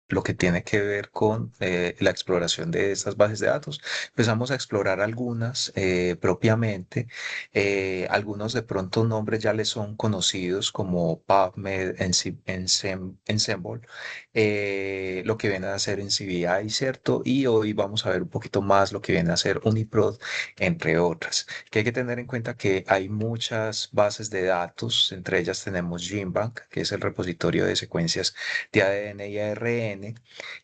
lo que tiene que ver con la exploración de estas bases de datos. Empezamos a explorar algunas propiamente, algunos de pronto nombres ya les son conocidos como PubMed, Ensemble, lo que viene a hacer en CBI, ¿cierto? Y hoy vamos a ver un poquito más lo que viene a hacer Uniprot, entre otras. Que hay que tener en cuenta que hay muchas bases de datos, entre ellas tenemos GenBank, que es el repositorio de secuencias de ADN y ARN,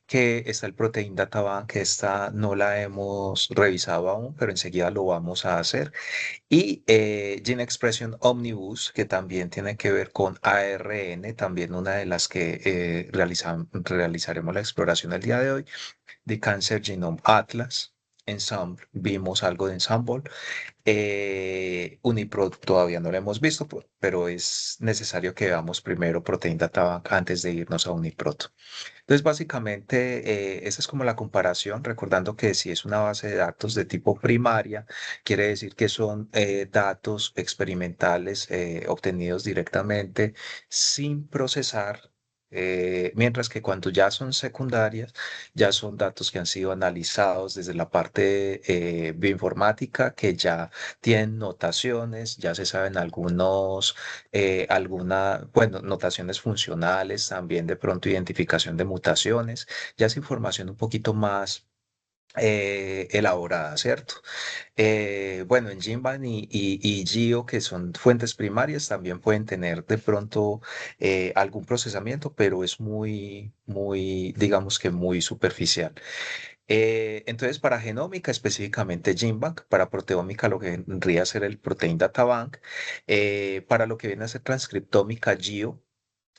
que está el Protein Data Bank, que esta no la hemos revisado aún, pero enseguida lo vamos a hacer. Y Gene Expression Omnibus, que también tiene que ver con ARN, también una de las que realizaremos la exploración el día de hoy, de Cancer Genome Atlas. Ensemble, vimos algo de Ensemble. Uniprot todavía no lo hemos visto, pero es necesario que veamos primero Protein Data Bank antes de irnos a Uniprot. Entonces, básicamente, esa es como la comparación, recordando que si es una base de datos de tipo primaria, quiere decir que son datos experimentales obtenidos directamente sin procesar, mientras que cuando ya son secundarias, ya son datos que han sido analizados desde la parte bioinformática, que ya tienen notaciones, ya se saben bueno, notaciones funcionales, también de pronto identificación de mutaciones, ya es información un poquito más elaborada, ¿cierto? Bueno, en Gimban y Geo, que son fuentes primarias, también pueden tener de pronto algún procesamiento, pero es digamos que muy superficial. Entonces, para genómica, específicamente GenBank, para proteómica, lo que vendría a ser el Protein Data Bank, para lo que viene a ser transcriptómica, Geo,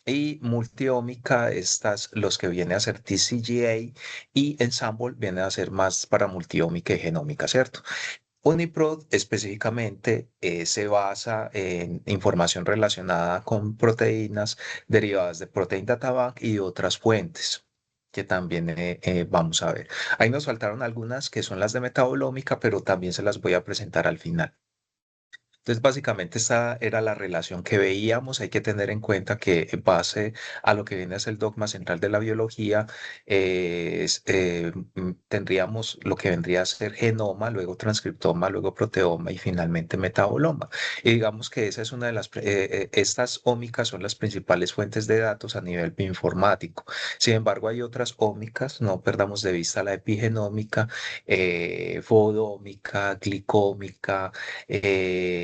y multiómica, estas, los que viene a ser TCGA, y Ensemble viene a ser más para multiómica y genómica, ¿cierto? Uniprot específicamente se basa en información relacionada con proteínas derivadas de Protein Data Bank y otras fuentes que también vamos a ver. Ahí nos faltaron algunas que son las de metabolómica, pero también se las voy a presentar al final. Entonces, básicamente esta era la relación que veíamos. Hay que tener en cuenta que en base a lo que viene a ser el dogma central de la biología, tendríamos lo que vendría a ser genoma, luego transcriptoma, luego proteoma y finalmente metaboloma. Y digamos que esa es una de estas ómicas son las principales fuentes de datos a nivel bioinformático. Sin embargo, hay otras ómicas, no perdamos de vista la epigenómica, fodómica, glicómica,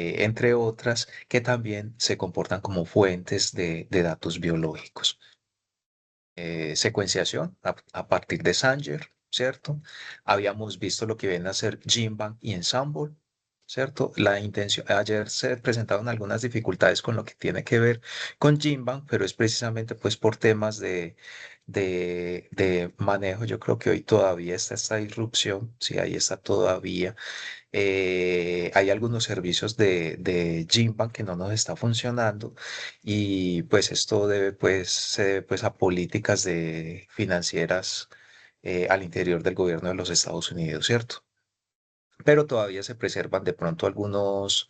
entre otras, que también se comportan como fuentes de datos biológicos. Secuenciación a partir de Sanger, ¿cierto? Habíamos visto lo que viene a ser GenBank y Ensemble, ¿cierto? La intención, ayer se presentaron algunas dificultades con lo que tiene que ver con GenBank, pero es precisamente pues por temas de manejo. Yo creo que hoy todavía está esta disrupción, sí, ahí está todavía. Hay algunos servicios de Gymbank que no nos está funcionando y pues esto se debe pues a políticas financieras al interior del gobierno de los Estados Unidos, ¿cierto? Pero todavía se preservan de pronto algunas,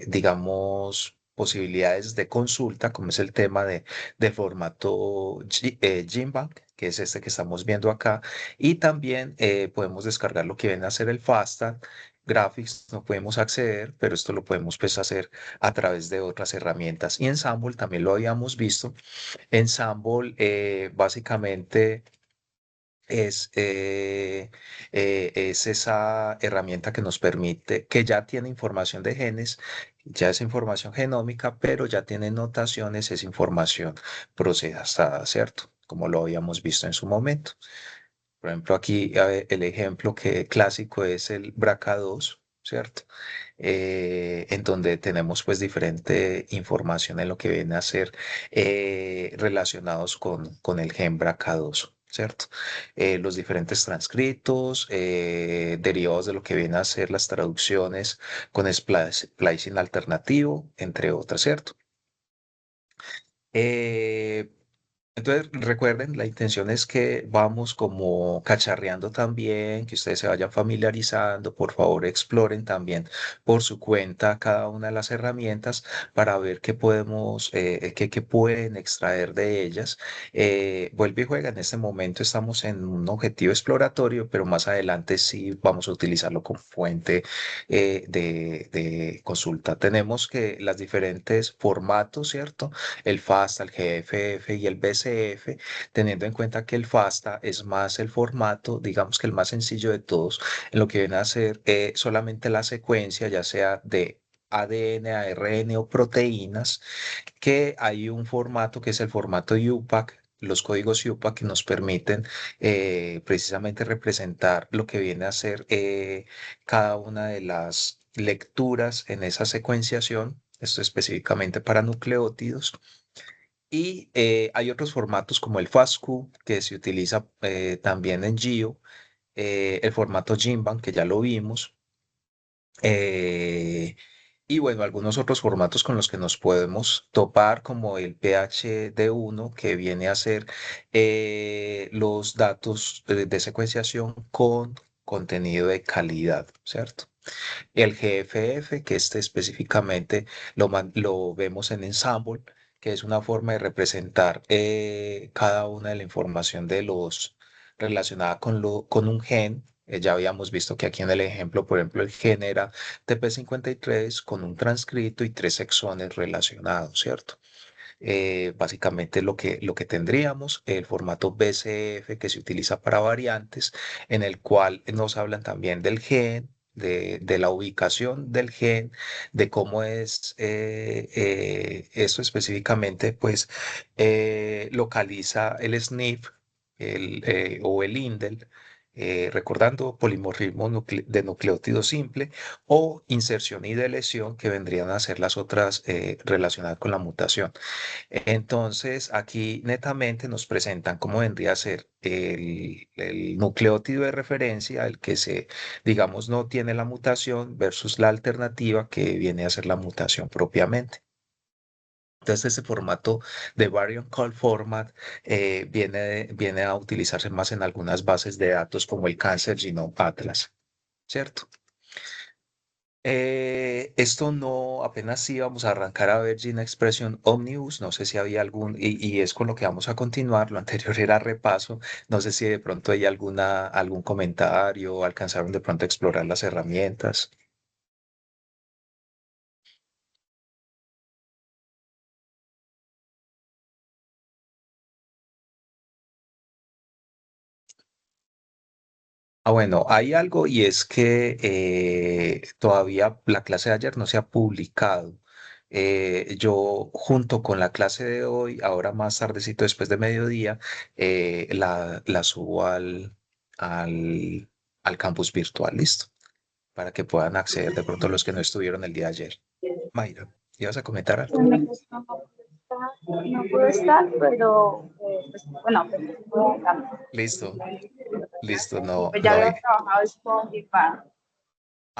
digamos, posibilidades de consulta, como es el tema de formato Gmbank, que es este que estamos viendo acá, y también podemos descargar lo que viene a ser el FASTA. Graphics no podemos acceder, pero esto lo podemos pues hacer a través de otras herramientas. Y Ensemble también lo habíamos visto. Ensemble básicamente es esa herramienta que nos permite, que ya tiene información de genes, ya es información genómica, pero ya tiene notaciones, es información procesada, ¿cierto? Como lo habíamos visto en su momento. Por ejemplo, aquí el ejemplo clásico es el BRCA2, ¿cierto? En donde tenemos pues diferente información en lo que viene a ser relacionados con el gen BRCA2, ¿cierto? Los diferentes transcritos, derivados de lo que viene a ser las traducciones con splicing alternativo, entre otras, ¿cierto? Entonces, recuerden, la intención es que vamos como cacharreando también, que ustedes se vayan familiarizando, por favor exploren también por su cuenta cada una de las herramientas para ver qué podemos, qué pueden extraer de ellas. Vuelve y juega, en este momento estamos en un objetivo exploratorio, pero más adelante sí vamos a utilizarlo como fuente de consulta. Tenemos que las diferentes formatos, ¿cierto? El FASTA, el GFF y el BCF, teniendo en cuenta que el FASTA es más el formato, digamos que el más sencillo de todos, en lo que viene a ser solamente la secuencia, ya sea de ADN, ARN o proteínas, que hay un formato que es el formato UPAC. Los códigos UPAC que nos permiten precisamente representar lo que viene a ser cada una de las lecturas en esa secuenciación, esto específicamente para nucleótidos. Y hay otros formatos como el FASTQ, que se utiliza también en GEO, el formato Gimban, que ya lo vimos, eh, y bueno, algunos otros formatos con los que nos podemos topar, como el PhD1, que viene a ser los datos de secuenciación con contenido de calidad, ¿cierto? El GFF, que este específicamente lo vemos en Ensemble, que es una forma de representar cada una de la información de los relacionada con un gen. Ya habíamos visto que aquí en el ejemplo, por ejemplo, el gen era TP53 con un transcrito y tres exones relacionados, ¿cierto? Básicamente lo que tendríamos, el formato BCF que se utiliza para variantes, en el cual nos hablan también del gen, de la ubicación del gen, de cómo es esto específicamente, pues localiza el SNP o el indel. Recordando polimorfismo de nucleótido simple o inserción y deleción, que vendrían a ser las otras relacionadas con la mutación. Entonces, aquí netamente nos presentan cómo vendría a ser el nucleótido de referencia, el que se, digamos, no tiene la mutación versus la alternativa que viene a ser la mutación propiamente. Entonces, este formato de Variant Call Format viene a utilizarse más en algunas bases de datos como el Cancer Genome Atlas, ¿cierto? Esto no, apenas sí vamos a arrancar a ver Gene Expression Omnibus, no sé si había algún, y es con lo que vamos a continuar, lo anterior era repaso, no sé si de pronto hay algún comentario, alcanzaron de pronto a explorar las herramientas. Bueno, hay algo y es que todavía la clase de ayer no se ha publicado. Yo junto con la clase de hoy, ahora más tardecito después de mediodía, la subo al, al campus virtual, listo, para que puedan acceder de pronto los que no estuvieron el día de ayer. Mayra, ¿ibas a comentar algo? Bueno, pues no puedo estar, pero pues, bueno, pues, Listo, listo, no, pues ya no había hay. trabajado es con Gitana.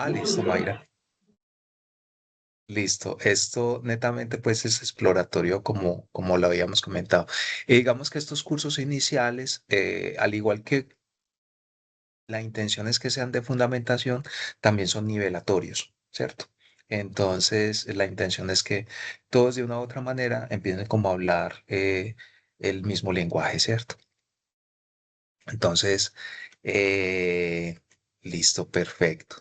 Listo, Mayra. Listo, esto netamente pues es exploratorio como lo habíamos comentado. Y digamos que estos cursos iniciales, al igual que la intención es que sean de fundamentación, también son nivelatorios, ¿cierto? Entonces, la intención es que todos de una u otra manera empiecen como a hablar el mismo lenguaje, ¿cierto? Entonces, eh, listo, perfecto.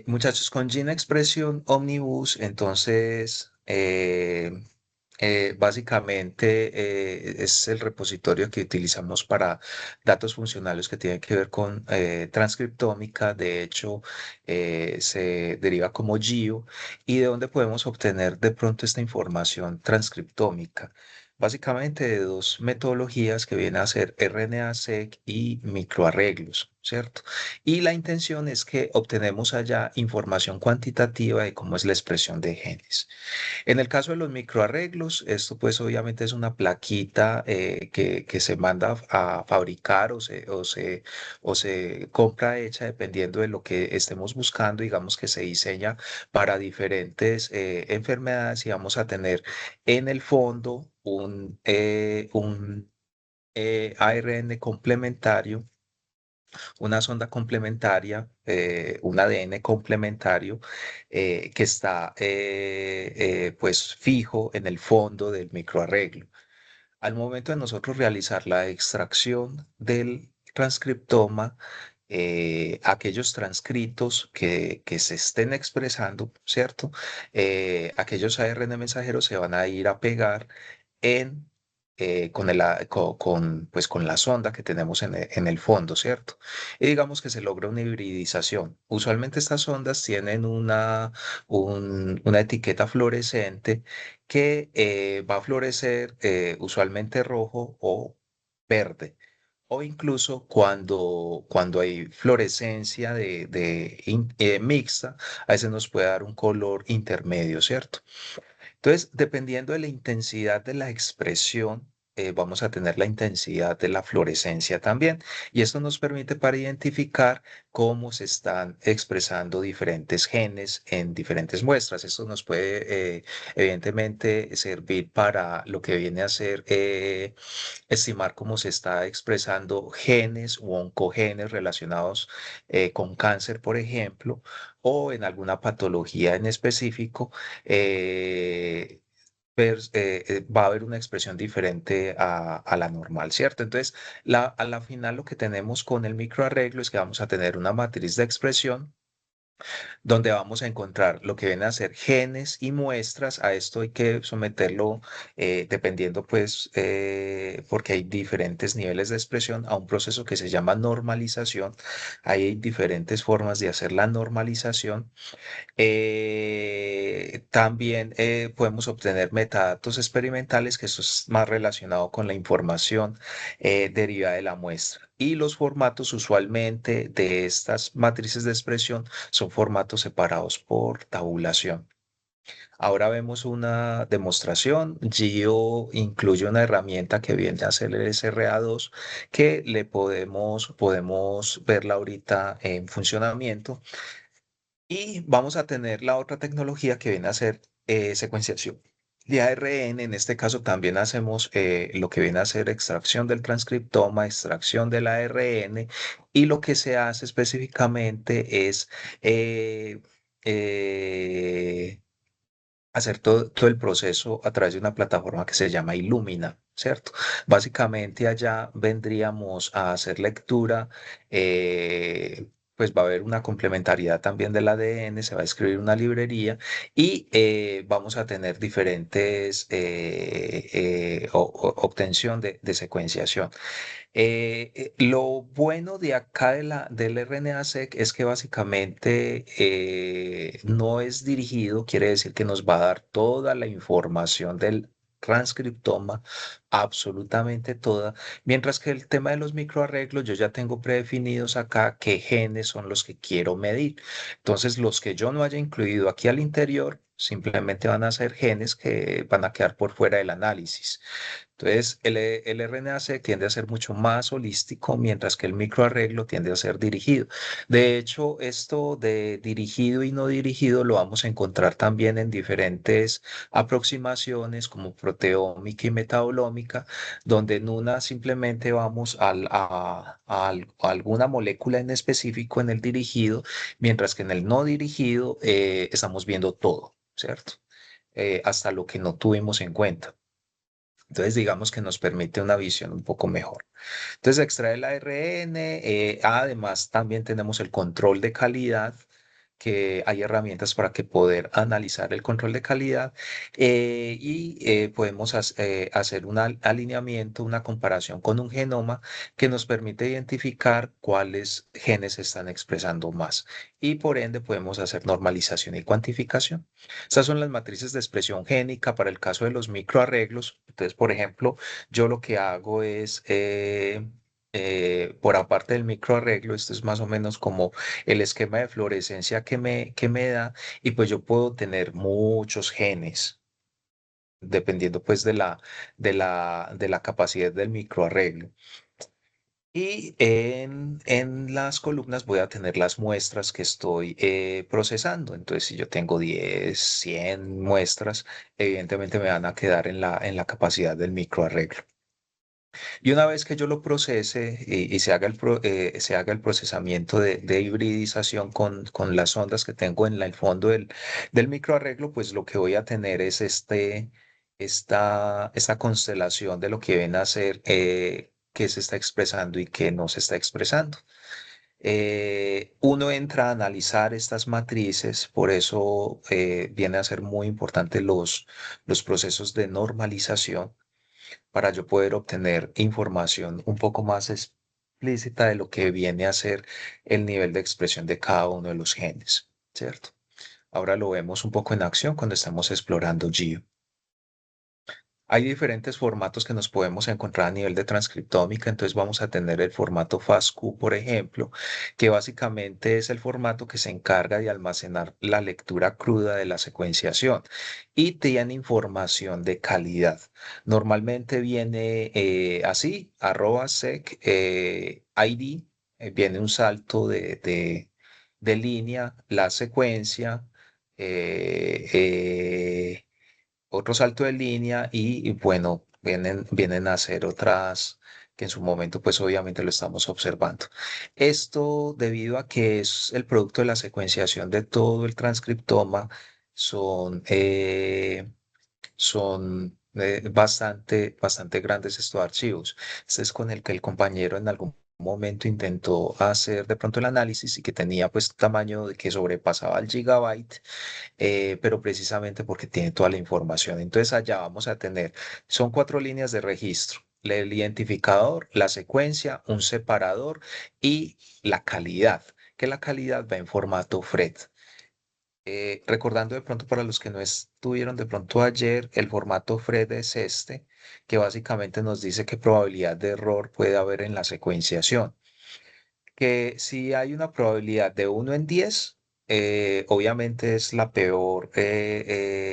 Muchachos, con Gina Expression Omnibus, entonces, básicamente es el repositorio que utilizamos para datos funcionales que tienen que ver con transcriptómica. De hecho, se deriva como GIO y de donde podemos obtener de pronto esta información transcriptómica. Básicamente de dos metodologías que vienen a ser RNA-seq y microarreglos, ¿cierto? Y la intención es que obtenemos allá información cuantitativa de cómo es la expresión de genes. En el caso de los microarreglos, esto pues obviamente es una plaquita que se manda a fabricar o se compra hecha dependiendo de lo que estemos buscando, digamos que se diseña para diferentes enfermedades y vamos a tener en el fondo un ARN complementario, una sonda complementaria, un ADN complementario que está pues fijo en el fondo del microarreglo. Al momento de nosotros realizar la extracción del transcriptoma, aquellos transcritos que se estén expresando, ¿cierto? Aquellos ARN mensajeros se van a ir a pegar en, con pues, con la sonda que tenemos en el fondo, ¿cierto? Y digamos que se logra una hibridización. Usualmente estas sondas tienen una etiqueta fluorescente que va a florecer usualmente rojo o verde. O incluso cuando hay fluorescencia mixta, a veces nos puede dar un color intermedio, ¿cierto? Entonces, dependiendo de la intensidad de la expresión, vamos a tener la intensidad de la fluorescencia también. Y esto nos permite para identificar cómo se están expresando diferentes genes en diferentes muestras. Esto nos puede, evidentemente, servir para lo que viene a ser estimar cómo se está expresando genes u oncogenes relacionados con cáncer, por ejemplo, o en alguna patología en específico va a haber una expresión diferente a la normal, ¿cierto? Entonces, a la final lo que tenemos con el microarreglo es que vamos a tener una matriz de expresión donde vamos a encontrar lo que vienen a ser genes y muestras. A esto hay que someterlo, dependiendo, pues, porque hay diferentes niveles de expresión, a un proceso que se llama normalización. Ahí hay diferentes formas de hacer la normalización. También podemos obtener metadatos experimentales, que eso es más relacionado con la información derivada de la muestra. Y los formatos usualmente de estas matrices de expresión son formatos separados por tabulación. Ahora vemos una demostración. Gio incluye una herramienta que viene a ser el SRA2, que podemos verla ahorita en funcionamiento. Y vamos a tener la otra tecnología que viene a ser secuenciación de ARN. En este caso también hacemos lo que viene a ser extracción del transcriptoma, extracción del ARN, y lo que se hace específicamente es eh, eh, hacer todo el proceso a través de una plataforma que se llama Illumina, ¿cierto? Básicamente allá vendríamos a hacer lectura, pues va a haber una complementariedad también del ADN, se va a escribir una librería y vamos a tener diferentes obtención de secuenciación. Lo bueno de acá del RNA-seq es que básicamente no es dirigido, quiere decir que nos va a dar toda la información del transcriptoma, absolutamente toda, mientras que el tema de los microarreglos yo ya tengo predefinidos acá qué genes son los que quiero medir. Entonces, los que yo no haya incluido aquí al interior simplemente van a ser genes que van a quedar por fuera del análisis. Entonces, el RNA-seq tiende a ser mucho más holístico, mientras que el microarreglo tiende a ser dirigido. De hecho, esto de dirigido y no dirigido lo vamos a encontrar también en diferentes aproximaciones como proteómica y metabolómica, donde en una simplemente vamos a alguna molécula en específico en el dirigido, mientras que en el no dirigido estamos viendo todo, ¿cierto? Hasta lo que no tuvimos en cuenta. Entonces, digamos que nos permite una visión un poco mejor. Entonces, extrae el ARN. Además, también tenemos el control de calidad, que hay herramientas para que poder analizar el control de calidad y podemos hacer un alineamiento, una comparación con un genoma que nos permite identificar cuáles genes se están expresando más y por ende podemos hacer normalización y cuantificación. Estas son las matrices de expresión génica para el caso de los microarreglos. Entonces, por ejemplo, yo lo que hago es, por aparte del microarreglo, esto es más o menos como el esquema de fluorescencia que me da, y pues yo puedo tener muchos genes, dependiendo pues de la capacidad del microarreglo. Y en las columnas voy a tener las muestras que estoy procesando. Entonces, si yo tengo 10 100 muestras, evidentemente me van a quedar en la capacidad del microarreglo. Y una vez que yo lo procese y se haga se haga el procesamiento de hibridización con las ondas que tengo en el fondo del microarreglo, pues lo que voy a tener es esta constelación de lo que ven a ser, qué se está expresando y qué no se está expresando. Uno entra a analizar estas matrices, por eso viene a ser muy importante los procesos de normalización para yo poder obtener información un poco más explícita de lo que viene a ser el nivel de expresión de cada uno de los genes, ¿cierto? Ahora lo vemos un poco en acción cuando estamos explorando GIO. Hay diferentes formatos que nos podemos encontrar a nivel de transcriptómica, entonces vamos a tener el formato FASTQ, por ejemplo, que básicamente es el formato que se encarga de almacenar la lectura cruda de la secuenciación y tiene información de calidad. Normalmente viene así, @sec ID, viene un salto de línea, la secuencia. eh, eh, Otro salto de línea y bueno, vienen a hacer otras que en su momento pues obviamente lo estamos observando. Esto debido a que es el producto de la secuenciación de todo el transcriptoma, son, bastante grandes estos archivos. Este es con el que el compañero en algún momento intentó hacer de pronto el análisis y que tenía pues tamaño de que sobrepasaba el gigabyte, pero precisamente porque tiene toda la información. Entonces allá vamos a tener, son 4 líneas de registro: el identificador, la secuencia, un separador y la calidad, que la calidad va en formato FRET. Recordando de pronto para los que no estuvieron de pronto ayer, el formato FRED es este, que básicamente nos dice qué probabilidad de error puede haber en la secuenciación, que si hay una probabilidad de 1 en 10, obviamente es la peor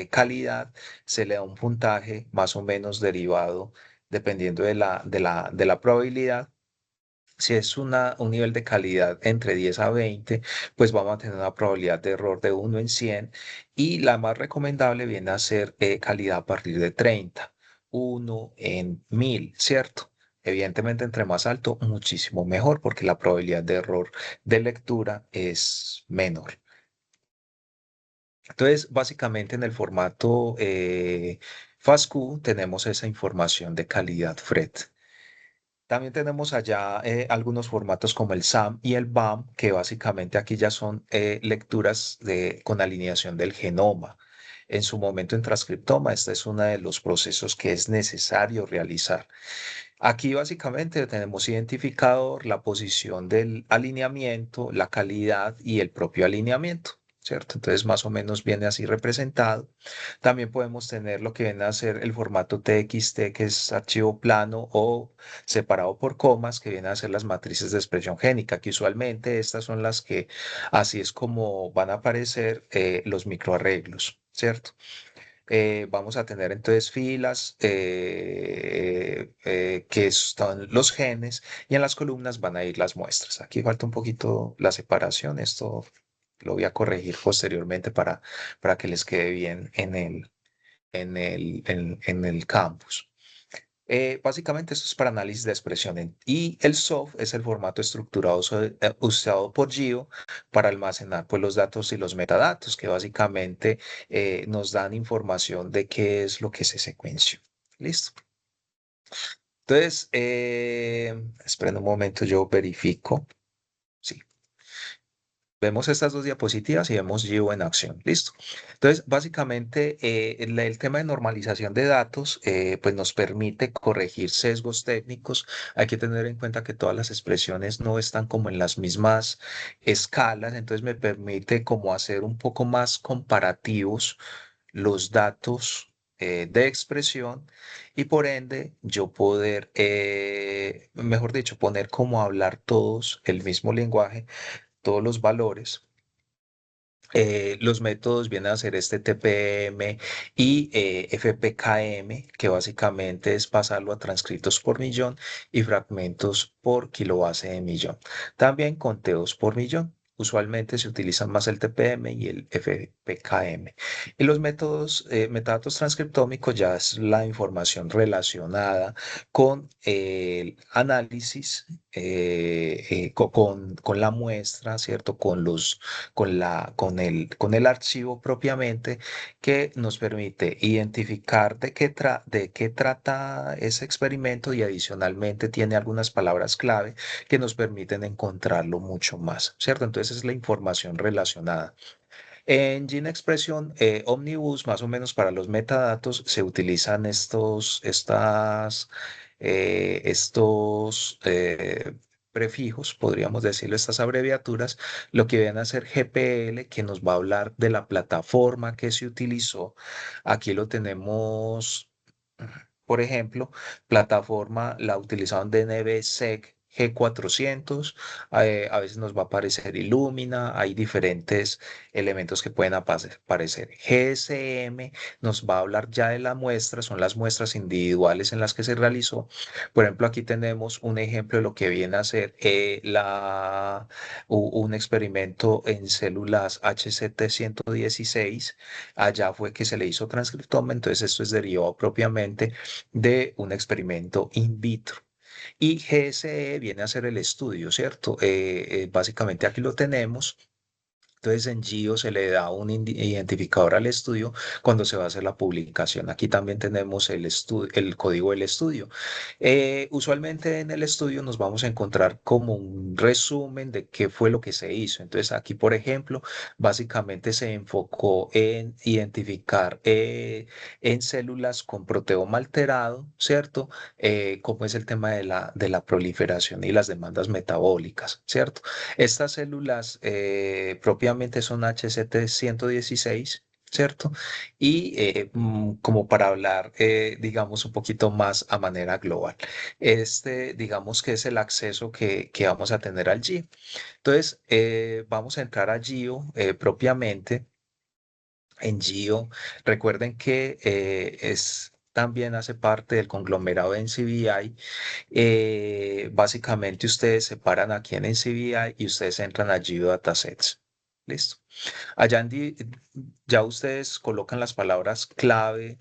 calidad, se le da un puntaje más o menos derivado dependiendo de la probabilidad. Si es un nivel de calidad entre 10 a 20, pues vamos a tener una probabilidad de error de 1 en 100, y la más recomendable viene a ser calidad a partir de 30, 1 en 1000, ¿cierto? Evidentemente, entre más alto, muchísimo mejor porque la probabilidad de error de lectura es menor. Entonces, básicamente en el formato FASTQ tenemos esa información de calidad FRET. También tenemos allá algunos formatos como el SAM y el BAM, que básicamente aquí ya son lecturas con alineación del genoma. En su momento en transcriptoma, este es uno de los procesos que es necesario realizar. Aquí básicamente tenemos identificador, la posición del alineamiento, la calidad y el propio alineamiento, ¿cierto? Entonces más o menos viene así representado. También podemos tener lo que viene a ser el formato TXT, que es archivo plano o separado por comas, que viene a ser las matrices de expresión génica, que usualmente estas son las que así es como van a aparecer los microarreglos, ¿cierto? Vamos a tener entonces filas que están los genes, y en las columnas van a ir las muestras. Aquí falta un poquito la separación, esto lo voy a corregir posteriormente para que les quede bien en el campus. Básicamente esto es para análisis de expresión y el SOF es el formato estructurado usado por GIO para almacenar pues, los datos y los metadatos, que básicamente nos dan información de qué es lo que se secuenció. Listo. Entonces, esperen un momento, yo verifico. Sí. Vemos estas dos diapositivas y vemos GIO en acción. Listo. Entonces, básicamente, el tema de normalización de datos, pues nos permite corregir sesgos técnicos. Hay que tener en cuenta que todas las expresiones no están como en las mismas escalas, entonces me permite como hacer un poco más comparativos los datos de expresión, y por ende yo poder, mejor dicho, poner como hablar todos el mismo lenguaje, todos los valores, Los métodos vienen a ser este TPM y FPKM, que básicamente es pasarlo a transcritos por millón y fragmentos por kilobase de millón. También conteos por millón. Usualmente se utilizan más el TPM y el FPKM. Y los métodos, metadatos transcriptómicos ya es la información relacionada con el análisis, con la muestra, ¿cierto? Con el archivo propiamente que nos permite identificar de qué trata ese experimento y adicionalmente tiene algunas palabras clave que nos permiten encontrarlo mucho más, ¿cierto? Entonces es la información relacionada. En Gene Expression Omnibus, más o menos para los metadatos, se utilizan estos prefijos, podríamos decirlo, estas abreviaturas, lo que viene a ser GPL, que nos va a hablar de la plataforma que se utilizó. Aquí lo tenemos, por ejemplo, plataforma la utilizaron DNBSEC G400, a veces nos va a aparecer Illumina, hay diferentes elementos que pueden aparecer. GSM nos va a hablar ya de la muestra, son las muestras individuales en las que se realizó. Por ejemplo, aquí tenemos un ejemplo de lo que viene a ser un experimento en células HCT116. Allá fue que se le hizo transcriptoma, entonces esto es derivado propiamente de un experimento in vitro. Y GSE viene a ser el estudio, ¿cierto? Básicamente aquí lo tenemos. Entonces en Gio se le da un identificador al estudio cuando se va a hacer la publicación. Aquí también tenemos el código del estudio. Usualmente en el estudio nos vamos a encontrar como un resumen de qué fue lo que se hizo. Entonces aquí, por ejemplo, básicamente se enfocó en identificar en células con proteoma alterado, ¿cierto? Cómo es el tema de la proliferación y las demandas metabólicas, ¿cierto? Estas células propiamente son HCT116, ¿cierto? Y como para hablar, digamos, un poquito más a manera global, este, digamos que es el acceso que vamos a tener al GIO. Entonces, vamos a entrar a GIO propiamente. En GIO, recuerden que también hace parte del conglomerado de NCBI. Básicamente ustedes se paran aquí en NCBI y ustedes entran a Geodatasets. Listo. Allá ya ustedes colocan las palabras clave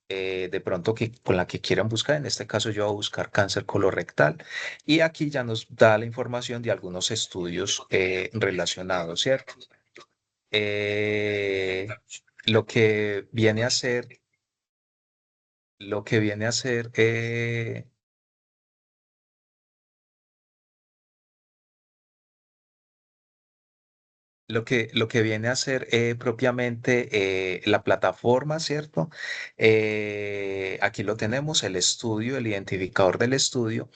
de pronto con la que quieran buscar. En este caso yo voy a buscar cáncer colorectal y aquí ya nos da la información de algunos estudios relacionados, ¿cierto? Eh, lo que viene a ser, lo que viene a ser lo que viene a ser propiamente la plataforma, ¿cierto? Aquí lo tenemos, el estudio, el identificador del estudio.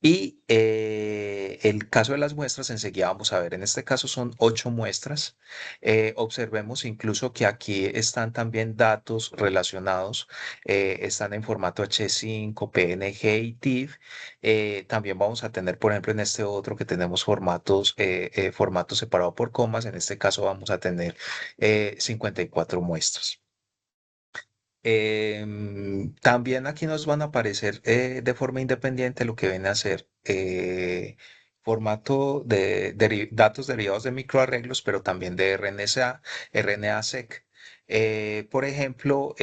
Y el caso de las muestras, enseguida vamos a ver, en este caso son 8 muestras. Observemos incluso que aquí están también datos relacionados, están en formato H5, PNG y TIFF. También vamos a tener, por ejemplo, en este otro que tenemos formato separado por comas, en este caso vamos a tener 54 muestras. También aquí nos van a aparecer de forma independiente lo que viene a ser formato de datos derivados de microarreglos, pero también de RNA-seq. Por ejemplo,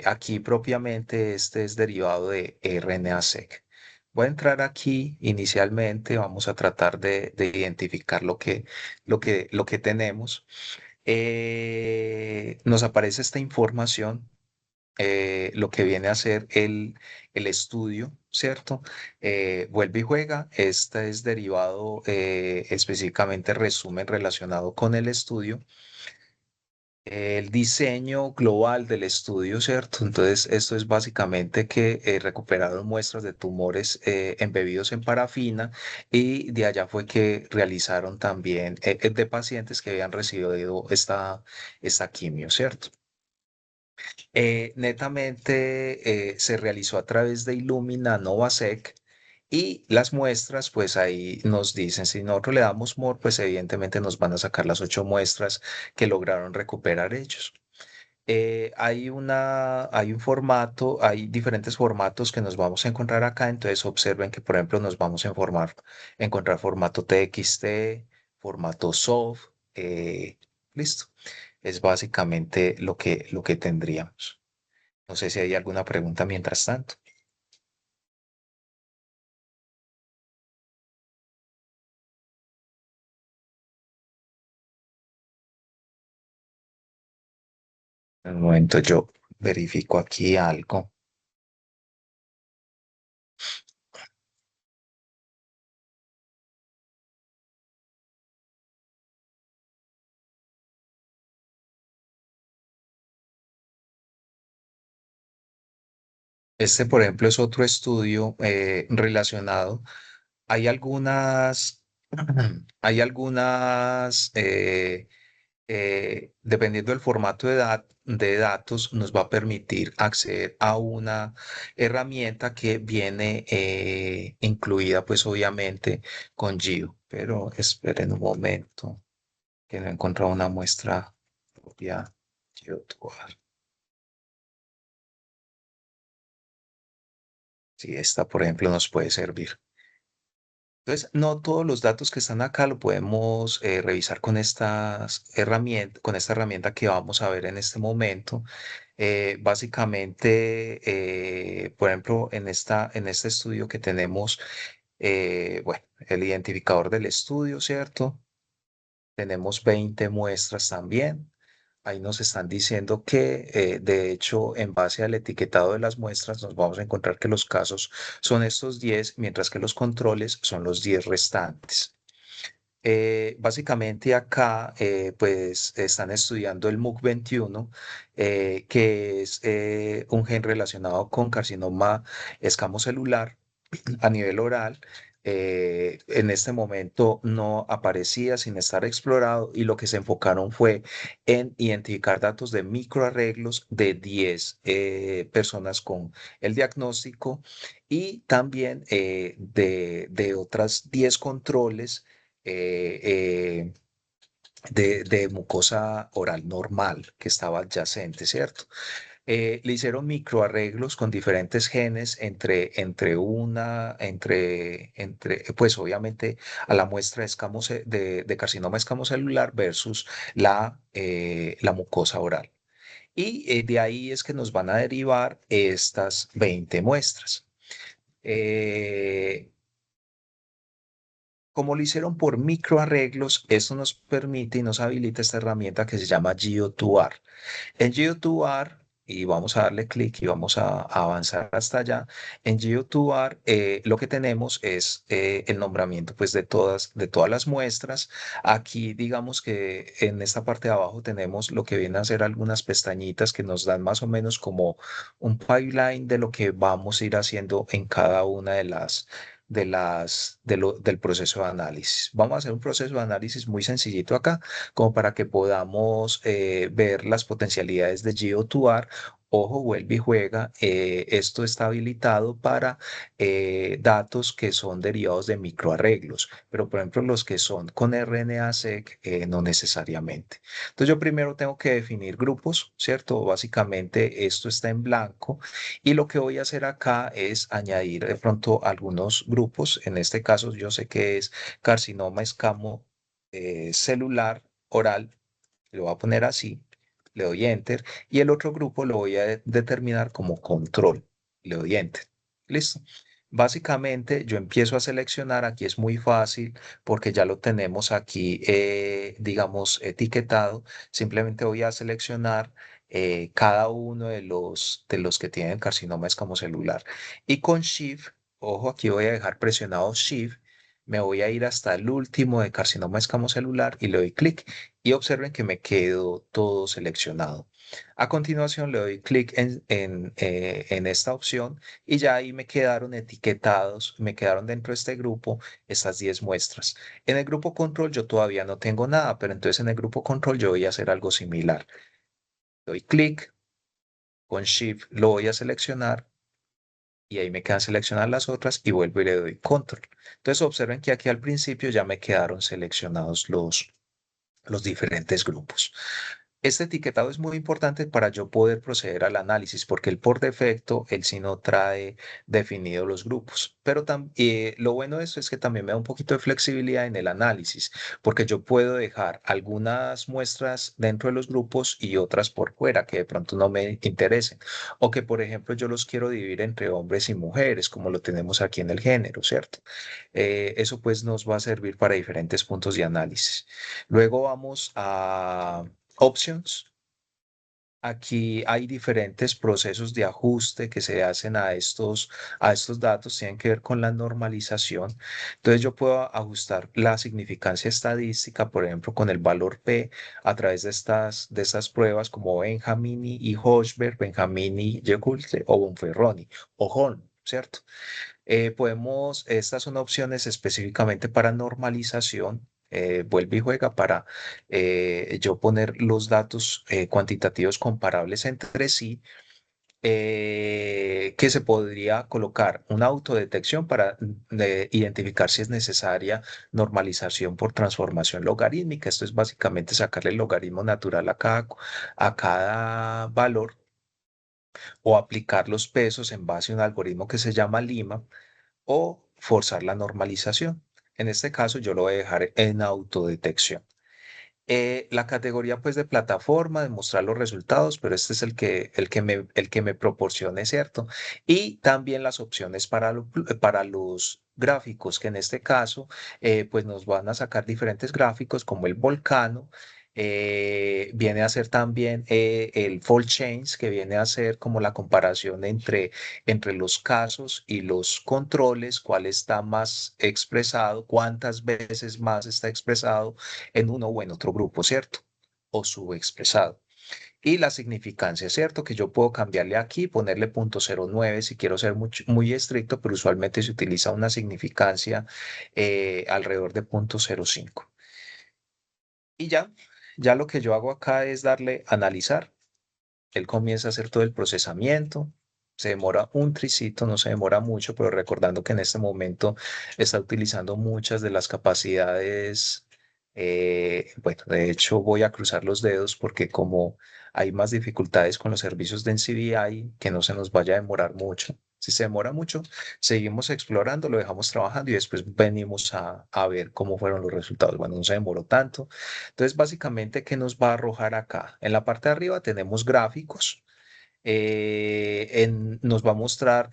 aquí propiamente este es derivado de RNA-seq. Voy a entrar aquí inicialmente, vamos a tratar de identificar lo que tenemos. Nos aparece esta información, lo que viene a ser el estudio, ¿cierto? Vuelve y juega. Este es derivado específicamente resumen relacionado con el estudio. El diseño global del estudio, ¿cierto? Entonces, esto es básicamente que recuperaron muestras de tumores embebidos en parafina y de allá fue que realizaron también de pacientes que habían recibido esta quimio, ¿cierto? Netamente se realizó a través de Illumina Novasec Y las muestras, pues ahí nos dicen, si nosotros le damos more, pues evidentemente nos van a sacar las 8 muestras que lograron recuperar ellos. Hay un formato, hay diferentes formatos que nos vamos a encontrar acá, entonces observen que, por ejemplo, nos vamos a encontrar formato TXT, formato SOF, listo. Es básicamente lo que tendríamos. No sé si hay alguna pregunta mientras tanto. En un momento yo verifico aquí algo. Este, por ejemplo, es otro estudio relacionado. Hay algunas, hay algunas, dependiendo del formato de datos, nos va a permitir acceder a una herramienta que viene incluida, pues obviamente, con Geo. Pero esperen un momento, que no he encontrado una muestra propia GeoTuber. Si esta, por ejemplo, nos puede servir. Entonces, no todos los datos que están acá lo podemos revisar con con esta herramienta que vamos a ver en este momento. Básicamente, por ejemplo, en este estudio que tenemos, bueno, el identificador del estudio, ¿cierto? Tenemos 20 muestras también. Ahí nos están diciendo que, de hecho, en base al etiquetado de las muestras, nos vamos a encontrar que los casos son estos 10, mientras que los controles son los 10 restantes. Básicamente acá, pues, están estudiando el MUC21, que es un gen relacionado con carcinoma escamocelular a nivel oral. En este momento no aparecía sin estar explorado y lo que se enfocaron fue en identificar datos de microarreglos de 10 personas con el diagnóstico y también de otras 10 controles eh, eh, de mucosa oral normal que estaba adyacente, ¿cierto? Le hicieron microarreglos con diferentes genes pues obviamente a la muestra de carcinoma escamocelular versus la mucosa oral. Y de ahí es que nos van a derivar estas 20 muestras. Eh, Como lo hicieron por microarreglos, eso nos permite y nos habilita esta herramienta que se llama GeoTuar. En GeoTubar, y vamos a darle clic y vamos a avanzar hasta allá, en GeoTubar lo que tenemos es el nombramiento pues, de todas las muestras. Aquí digamos que en esta parte de abajo tenemos lo que viene a ser algunas pestañitas que nos dan más o menos como un pipeline de lo que vamos a ir haciendo en cada una del proceso de análisis. Vamos a hacer un proceso de análisis muy sencillito acá como para que podamos ver las potencialidades de GeoTuar. Ojo, vuelve y juega. Esto está habilitado para datos que son derivados de microarreglos, pero por ejemplo los que son con RNA-seq no necesariamente. Entonces yo primero tengo que definir grupos, ¿cierto? Básicamente esto está en blanco y lo que voy a hacer acá es añadir de pronto algunos grupos. En este caso yo sé que es carcinoma escamo celular oral, lo voy a poner así, le doy enter y el otro grupo lo voy a determinar como control, le doy enter. Listo. Básicamente yo empiezo a seleccionar, aquí es muy fácil porque ya lo tenemos aquí, digamos, etiquetado. Simplemente voy a seleccionar cada uno de los que tienen carcinoma escamocelular. Y con Shift, ojo, aquí voy a dejar presionado Shift, me voy a ir hasta el último de carcinoma escamocelular y le doy clic y observen que me quedó todo seleccionado. A continuación le doy clic en esta opción y ya ahí me quedaron etiquetados, me quedaron dentro de este grupo estas 10 muestras. En el grupo control yo todavía no tengo nada, pero entonces en el grupo control yo voy a hacer algo similar. Doy clic, con Shift lo voy a seleccionar y ahí me quedan seleccionadas las otras y vuelvo y le doy control. Entonces observen que aquí al principio ya me quedaron seleccionados los diferentes grupos. Este etiquetado es muy importante para yo poder proceder al análisis, porque el por defecto, él sí no trae definidos los grupos. Pero lo bueno de esto es que también me da un poquito de flexibilidad en el análisis, porque yo puedo dejar algunas muestras dentro de los grupos y otras por fuera que de pronto no me interesen. O que, por ejemplo, yo los quiero dividir entre hombres y mujeres, como lo tenemos aquí en el género, ¿cierto? Eso pues nos va a servir para diferentes puntos de análisis. Luego vamos a Options. Aquí hay diferentes procesos de ajuste que se hacen a estos datos, tienen que ver con la normalización. Entonces yo puedo ajustar la significancia estadística, por ejemplo, con el valor P a través de estas pruebas como Benjamini y Hochberg, Benjamini, Jekyll o Bonferroni o Horn, ¿cierto? Estas son opciones específicamente para normalización. Vuelve y juega para yo poner los datos cuantitativos comparables entre sí, que se podría colocar una autodetección para identificar si es necesaria normalización por transformación logarítmica. Esto es básicamente sacarle el logaritmo natural a cada valor o aplicar los pesos en base a un algoritmo que se llama Lima o forzar la normalización. En este caso, yo lo voy a dejar en autodetección. La categoría pues de plataforma, de mostrar los resultados, pero este es el que me proporcione, ¿cierto? Y también las opciones para los gráficos, que en este caso pues nos van a sacar diferentes gráficos como el volcano. Viene a ser también el fold change, que viene a ser como la comparación entre los casos y los controles, cuál está más expresado, cuántas veces más está expresado en uno o en otro grupo, ¿cierto? O subexpresado. Y la significancia, ¿cierto? Que yo puedo cambiarle aquí, ponerle 0.09 si quiero ser muy estricto, pero usualmente se utiliza una significancia alrededor de 0.05. Y ya lo que yo hago acá es darle analizar. Él comienza a hacer todo el procesamiento. Se demora un tricito, no se demora mucho, pero recordando que en este momento está utilizando muchas de las capacidades. Bueno, de hecho voy a cruzar los dedos porque como hay más dificultades con los servicios de NCBI, que no se nos vaya a demorar mucho. Si se demora mucho, seguimos explorando, lo dejamos trabajando y después venimos a ver cómo fueron los resultados. Bueno, no se demoró tanto. Entonces, básicamente, ¿qué nos va a arrojar acá? En la parte de arriba tenemos gráficos. Nos va a mostrar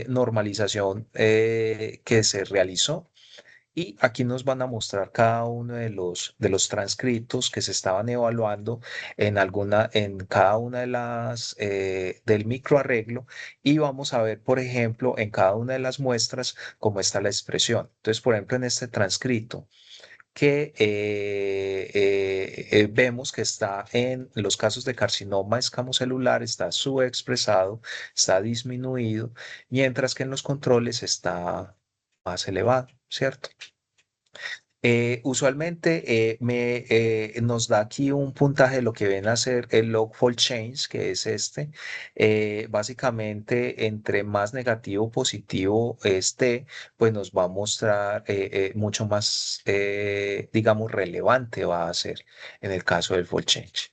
normalización que se realizó y aquí nos van a mostrar cada uno de los transcritos que se estaban evaluando en cada una de las del microarreglo y vamos a ver, por ejemplo, en cada una de las muestras cómo está la expresión. Entonces, por ejemplo, en este transcrito que vemos que está en los casos de carcinoma escamocelular, está subexpresado, está disminuido, mientras que en los controles está más elevado, ¿cierto? Usualmente nos da aquí un puntaje de lo que viene a ser el log-fold change, que es este. Básicamente, entre más negativo o positivo esté, pues nos va a mostrar mucho más, digamos, relevante va a ser en el caso del fold change.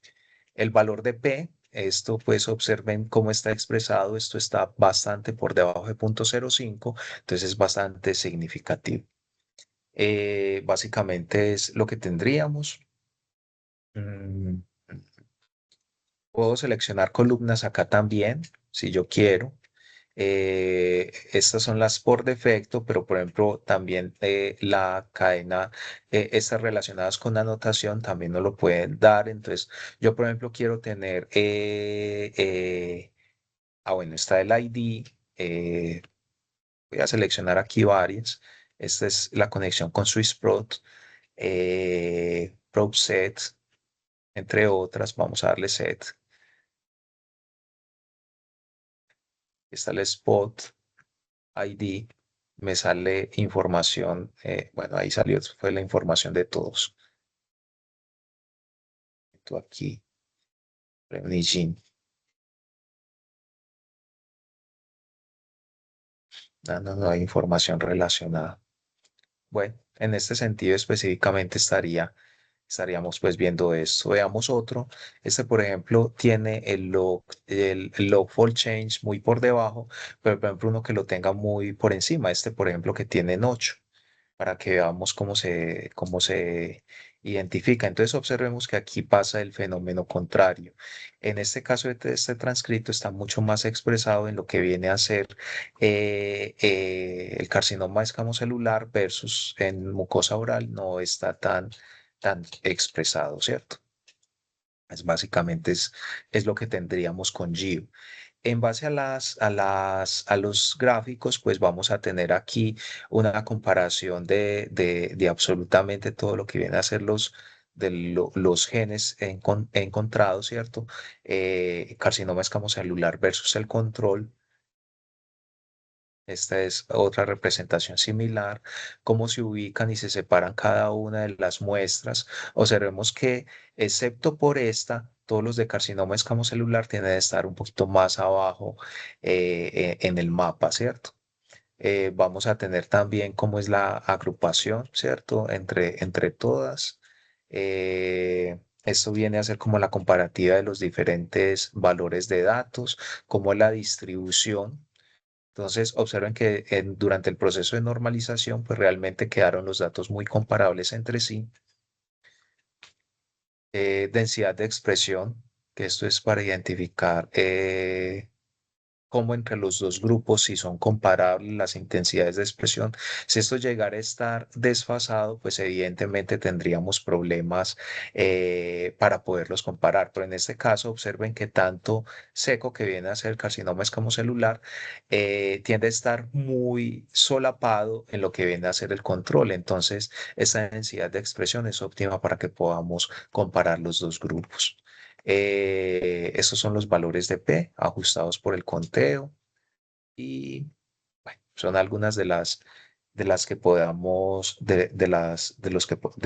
El valor de P. Esto pues observen cómo está expresado, esto está bastante por debajo de 0.05, entonces es bastante significativo. Básicamente es lo que tendríamos. Mm, Puedo seleccionar columnas acá también, si yo quiero. Estas son las por defecto, pero por ejemplo también la cadena, estas relacionadas con anotación también nos lo pueden dar. Entonces, yo por ejemplo quiero tener, bueno, está el ID. Voy a seleccionar aquí varias. Esta es la conexión con SwissProt. Probe set, entre otras, vamos a darle set. Está el spot ID, me sale información, bueno, ahí salió, fue la información de todos. Esto aquí, Remigin. No hay información relacionada. Bueno, en este sentido específicamente estaríamos pues viendo esto. Veamos otro. Este, por ejemplo, tiene el log fold change muy por debajo, pero por ejemplo uno que lo tenga muy por encima. Este, por ejemplo, que tiene en 8 para que veamos cómo se identifica. Entonces observemos que aquí pasa el fenómeno contrario. En este caso, este transcrito está mucho más expresado en lo que viene a ser el carcinoma escamocelular versus en mucosa oral no está tan expresado, ¿cierto? Es lo que tendríamos con GIO. En base a los gráficos, pues vamos a tener aquí una comparación de absolutamente todo lo que viene a ser los genes encontrados, ¿cierto? Carcinoma escamocelular versus el control. Esta es otra representación similar, cómo se ubican y se separan cada una de las muestras. Observemos que, excepto por esta, todos los de carcinoma escamocelular tienen que estar un poquito más abajo en el mapa, ¿cierto? Vamos a tener también cómo es la agrupación, ¿cierto? Entre todas. Esto viene a ser como la comparativa de los diferentes valores de datos, como la distribución. Entonces, observen que durante el proceso de normalización, pues realmente quedaron los datos muy comparables entre sí. Densidad de expresión, que esto es para identificar cómo entre los dos grupos, si son comparables las intensidades de expresión. Si esto llegara a estar desfasado, pues evidentemente tendríamos problemas para poderlos comparar. Pero en este caso, observen que tanto seco, que viene a ser carcinoma escamocelular, tiende a estar muy solapado en lo que viene a ser el control. Entonces, esta densidad de expresión es óptima para que podamos comparar los dos grupos. Estos son los valores de P ajustados por el conteo y bueno, son algunas de las que podamos, de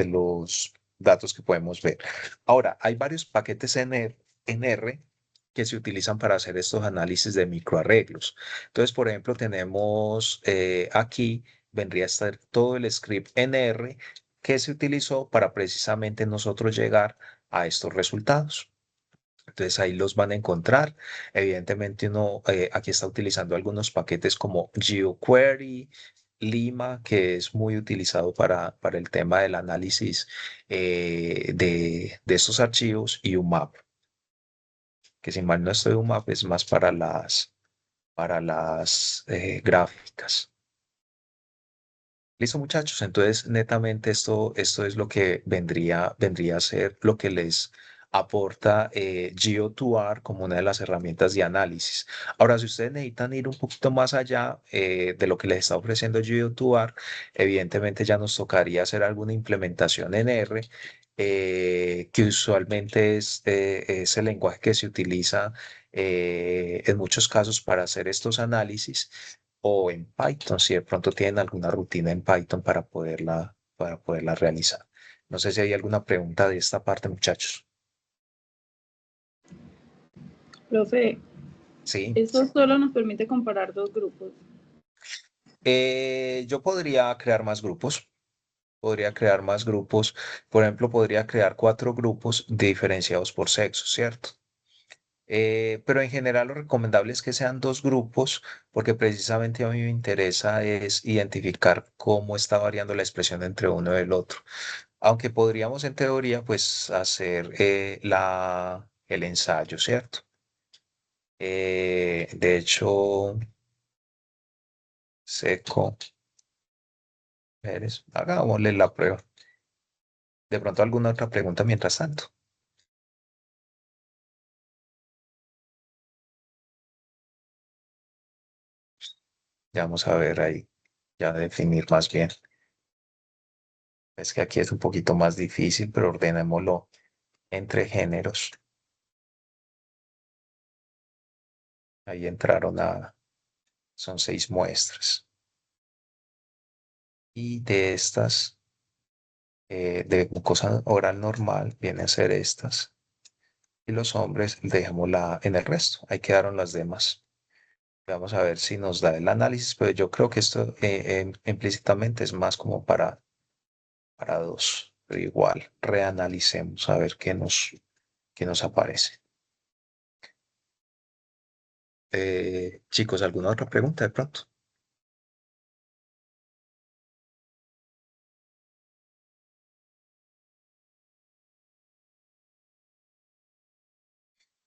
los datos que podemos ver. Ahora, hay varios paquetes en R que se utilizan para hacer estos análisis de microarreglos. Entonces, por ejemplo, tenemos aquí, vendría a estar todo el script en R que se utilizó para precisamente nosotros llegar a estos resultados. Entonces ahí los van a encontrar. Evidentemente uno aquí está utilizando algunos paquetes como GeoQuery, Lima, que es muy utilizado para el tema del análisis de estos archivos, y UMAP, que si mal no estoy, UMAP es más para las gráficas. Listo, muchachos. Entonces, netamente esto es lo que vendría a ser lo que les aporta Geo2R como una de las herramientas de análisis. Ahora, si ustedes necesitan ir un poquito más allá de lo que les está ofreciendo Geo2R, evidentemente ya nos tocaría hacer alguna implementación en R, que usualmente es el lenguaje que se utiliza en muchos casos para hacer estos análisis, o en Python, si de pronto tienen alguna rutina en Python para poderla realizar. No sé si hay alguna pregunta de esta parte, muchachos. Profe, Sí. eso solo nos permite comparar dos grupos. Yo podría crear más grupos. Podría crear más grupos. Por ejemplo, podría crear 4 grupos diferenciados por sexo, ¿cierto? Pero en general lo recomendable es que sean 2 grupos, porque precisamente a mí me interesa es identificar cómo está variando la expresión entre uno y el otro. Aunque podríamos en teoría pues hacer el ensayo, ¿cierto? De hecho, Seco Pérez, hagámosle la prueba. De pronto alguna otra pregunta mientras tanto. Ya vamos a ver ahí, ya definir más bien. Es que aquí es un poquito más difícil, pero ordenémoslo entre géneros. Ahí son 6 muestras. Y de estas, de mucosa oral normal, vienen a ser estas. Y los hombres, dejémosla en el resto. Ahí quedaron las demás. Vamos a ver si nos da el análisis, pero yo creo que esto implícitamente es más como para dos, pero igual, reanalicemos a ver qué nos aparece. Chicos, ¿alguna otra pregunta de pronto?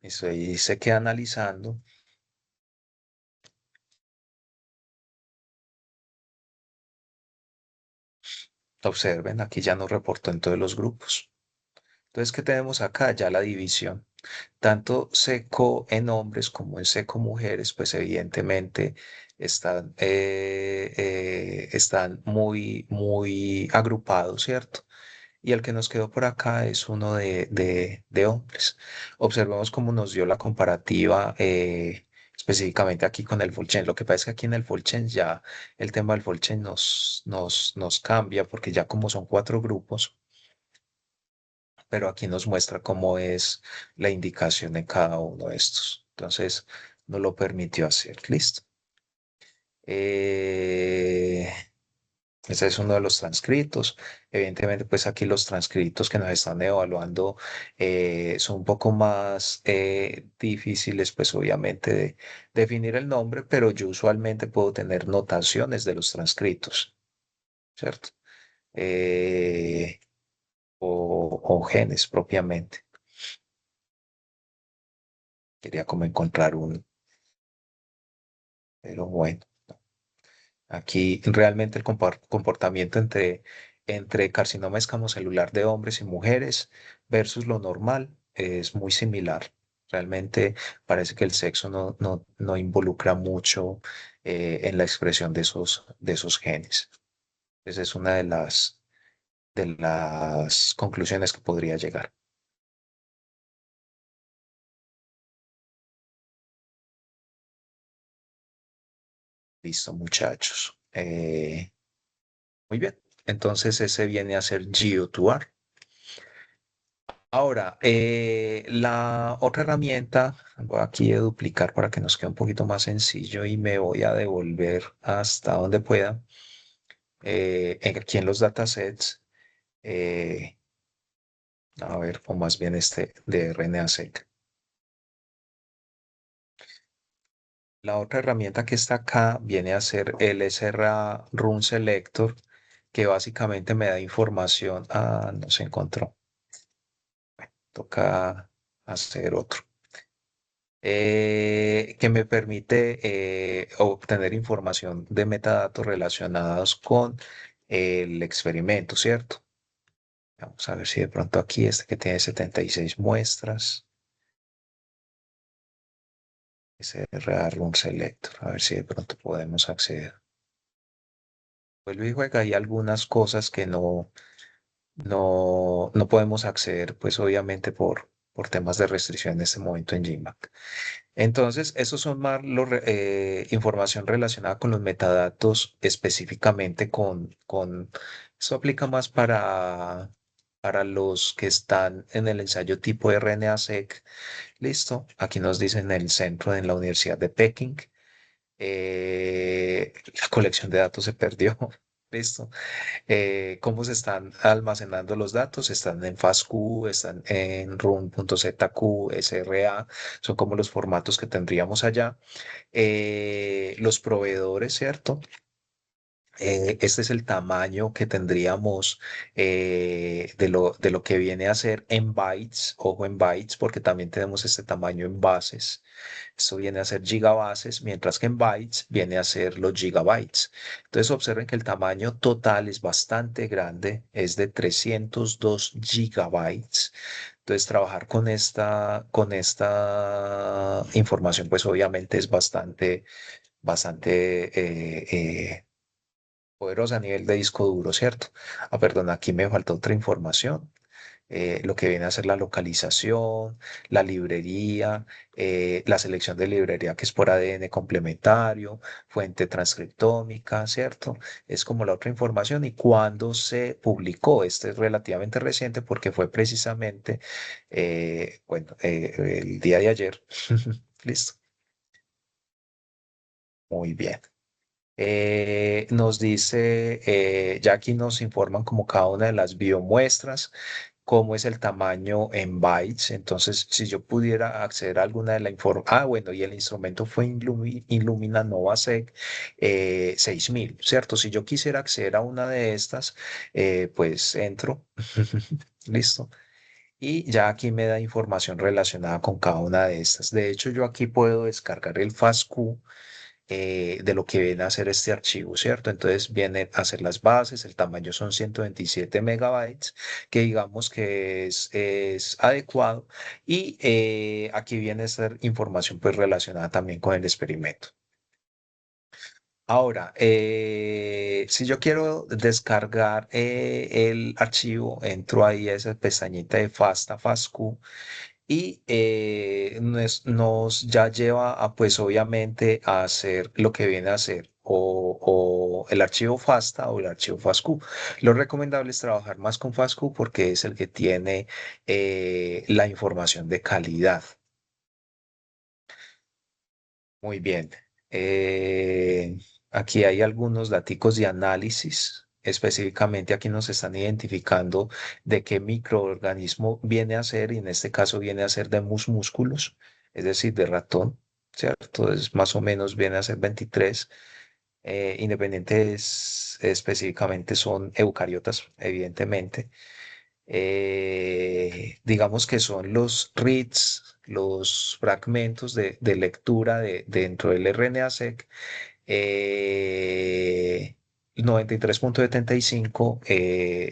Eso ahí se queda analizando. Observen, aquí ya nos reportó en todos los grupos. Entonces, ¿qué tenemos acá? Ya la división. Tanto seco en hombres como en seco mujeres, pues evidentemente están muy agrupados, ¿cierto? Y el que nos quedó por acá es uno de hombres. Observemos cómo nos dio la comparativa específicamente aquí con el Folchen. Lo que pasa es que aquí en el Folchen ya el tema del Folchen nos cambia porque ya como son cuatro grupos, pero aquí nos muestra cómo es la indicación de cada uno de estos. Entonces, nos lo permitió hacer. Listo. Eh, Ese es uno de los transcritos. Evidentemente, pues aquí los transcritos que nos están evaluando son un poco más difíciles, pues obviamente, de definir el nombre, pero yo usualmente puedo tener notaciones de los transcritos, ¿cierto? Eh, o genes propiamente. Quería como encontrar uno, pero bueno. Aquí realmente el comportamiento entre carcinoma escamocelular de hombres y mujeres versus lo normal es muy similar. Realmente parece que el sexo no involucra mucho en la expresión de esos genes. Esa es una de las conclusiones que podría llegar. Listo, muchachos. Muy bien. Entonces ese viene a ser GO2R. Ahora, la otra herramienta, voy aquí a duplicar para que nos quede un poquito más sencillo y me voy a devolver hasta donde pueda. Aquí en los datasets, eh, a ver, o más bien este de RNA-seq. La otra herramienta que está acá viene a ser el SRA Run Selector, que básicamente me da información. Ah, no se encontró. Toca hacer otro. Que me permite obtener información de metadatos relacionados con el experimento, ¿cierto? Vamos a ver si de pronto aquí este que tiene 76 muestras, ese Run Selector, a ver si de pronto podemos acceder. Vuelvo y juega, hay algunas cosas que no podemos acceder, pues obviamente por temas de restricción en este momento en GMAC. Entonces, esos son más información relacionada con los metadatos específicamente eso aplica más para los que están en el ensayo tipo RNA-seq. Listo. Aquí nos dicen el centro en la Universidad de Pekín. La colección de datos se perdió. Listo. ¿Cómo se están almacenando los datos? Están en FASTQ, están en run.zq, SRA, son como los formatos que tendríamos allá. Los proveedores, ¿cierto? Este es el tamaño que tendríamos de lo que viene a ser en bytes, ojo en bytes, porque también tenemos este tamaño en bases. Esto viene a ser gigabases, mientras que en bytes viene a ser los gigabytes. Entonces observen que el tamaño total es bastante grande, es de 302 gigabytes. Entonces trabajar con esta información, pues obviamente es bastante poderosa a nivel de disco duro, ¿cierto? Ah, perdón, aquí me falta otra información. Lo que viene a ser la localización, la librería, la selección de librería que es por ADN complementario, fuente transcriptómica, ¿cierto? Es como la otra información y cuándo se publicó. Este es relativamente reciente porque fue precisamente, bueno, el día de ayer. Listo. Muy bien. Nos dice, ya aquí nos informan como cada una de las biomuestras, cómo es el tamaño en bytes. Entonces, si yo pudiera acceder a alguna de la información, bueno, y el instrumento fue Illumina NovaSeq 6000, ¿cierto? Si yo quisiera acceder a una de estas, pues entro, listo. Y ya aquí me da información relacionada con cada una de estas. De hecho, yo aquí puedo descargar el FASTQ de lo que viene a ser este archivo, ¿cierto? Entonces viene a hacer las bases, el tamaño son 127 megabytes, que digamos que es adecuado, y aquí viene a ser información pues relacionada también con el experimento. Ahora, si yo quiero descargar el archivo, entro ahí a esa pestañita de FASTA, FASTQ, y nos ya lleva a, pues obviamente, a hacer lo que viene a hacer o el archivo FASTA o el archivo FASTQ. Lo recomendable es trabajar más con FASTQ porque es el que tiene la información de calidad. Muy bien. Eh, Aquí hay algunos daticos de análisis. Específicamente aquí nos están identificando de qué microorganismo viene a ser, y en este caso viene a ser de músculos, es decir, de ratón, ¿cierto? Es más o menos viene a ser 23. Independientes específicamente son eucariotas, evidentemente. Digamos que son los reads, los fragmentos de lectura dentro del RNA-seq, 93.75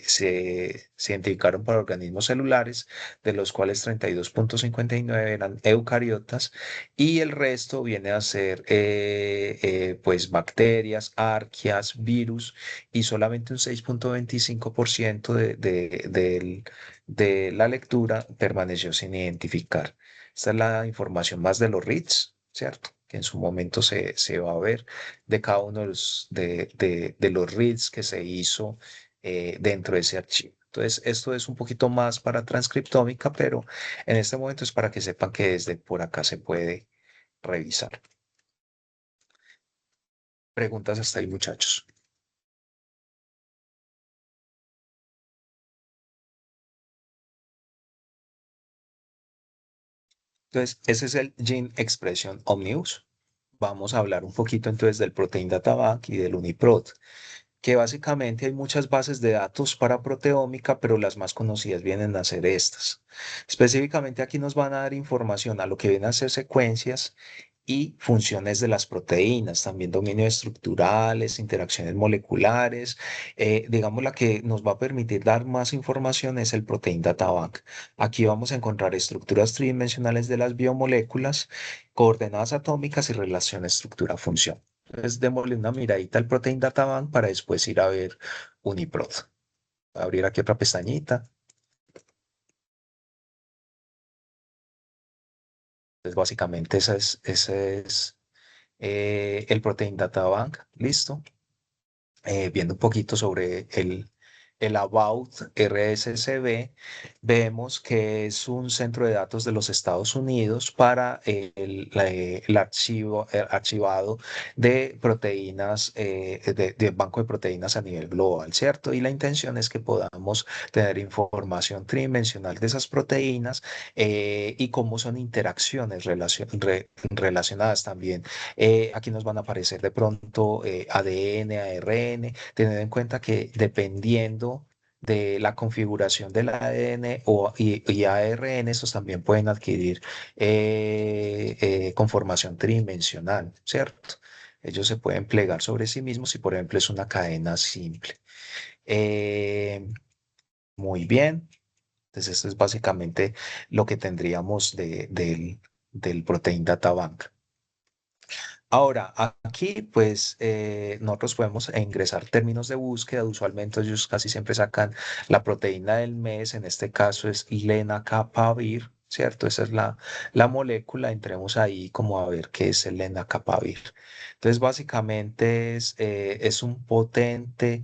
se identificaron para organismos celulares, de los cuales 32.59 eran eucariotas, y el resto viene a ser pues bacterias, arqueas, virus, y solamente un 6.25% de la lectura permaneció sin identificar. Esta es la información más de los reads, ¿cierto? Que en su momento se va a ver de cada uno de los reads que se hizo dentro de ese archivo. Entonces, esto es un poquito más para transcriptómica, pero en este momento es para que sepan que desde por acá se puede revisar. Preguntas hasta ahí, muchachos. Entonces, ese es el Gene Expression Omnius. Vamos a hablar un poquito entonces del Protein Data Bank y del UniProt, que básicamente hay muchas bases de datos para proteómica, pero las más conocidas vienen a ser estas. Específicamente aquí nos van a dar información a lo que vienen a ser secuencias y funciones de las proteínas, también dominios estructurales, interacciones moleculares. Digamos, la que nos va a permitir dar más información es el Protein Data Bank. Aquí vamos a encontrar estructuras tridimensionales de las biomoléculas, coordenadas atómicas y relación estructura-función. Entonces, démosle una miradita al Protein Data Bank para después ir a ver UniProt. Abrir aquí otra pestañita. Entonces, básicamente ese es el Protein Data Bank. Listo. Viendo un poquito sobre el About RSCB, vemos que es un centro de datos de los Estados Unidos para el archivado de proteínas, de banco de proteínas a nivel global, ¿cierto? Y la intención es que podamos tener información tridimensional de esas proteínas y cómo son interacciones relacionadas también. Aquí nos van a aparecer de pronto ADN, ARN, teniendo en cuenta que dependiendo de la configuración del ADN y ARN, estos también pueden adquirir conformación tridimensional, ¿cierto? Ellos se pueden plegar sobre sí mismos si, por ejemplo, es una cadena simple. Eh, Muy bien. Entonces, esto es básicamente lo que tendríamos del Protein Data Bank. Ahora, aquí pues nosotros podemos ingresar términos de búsqueda. Usualmente ellos casi siempre sacan la proteína del mes, en este caso es lenacapavir, ¿cierto? Esa es la molécula. Entremos ahí como a ver qué es el lenacapavir. Entonces, básicamente es un potente,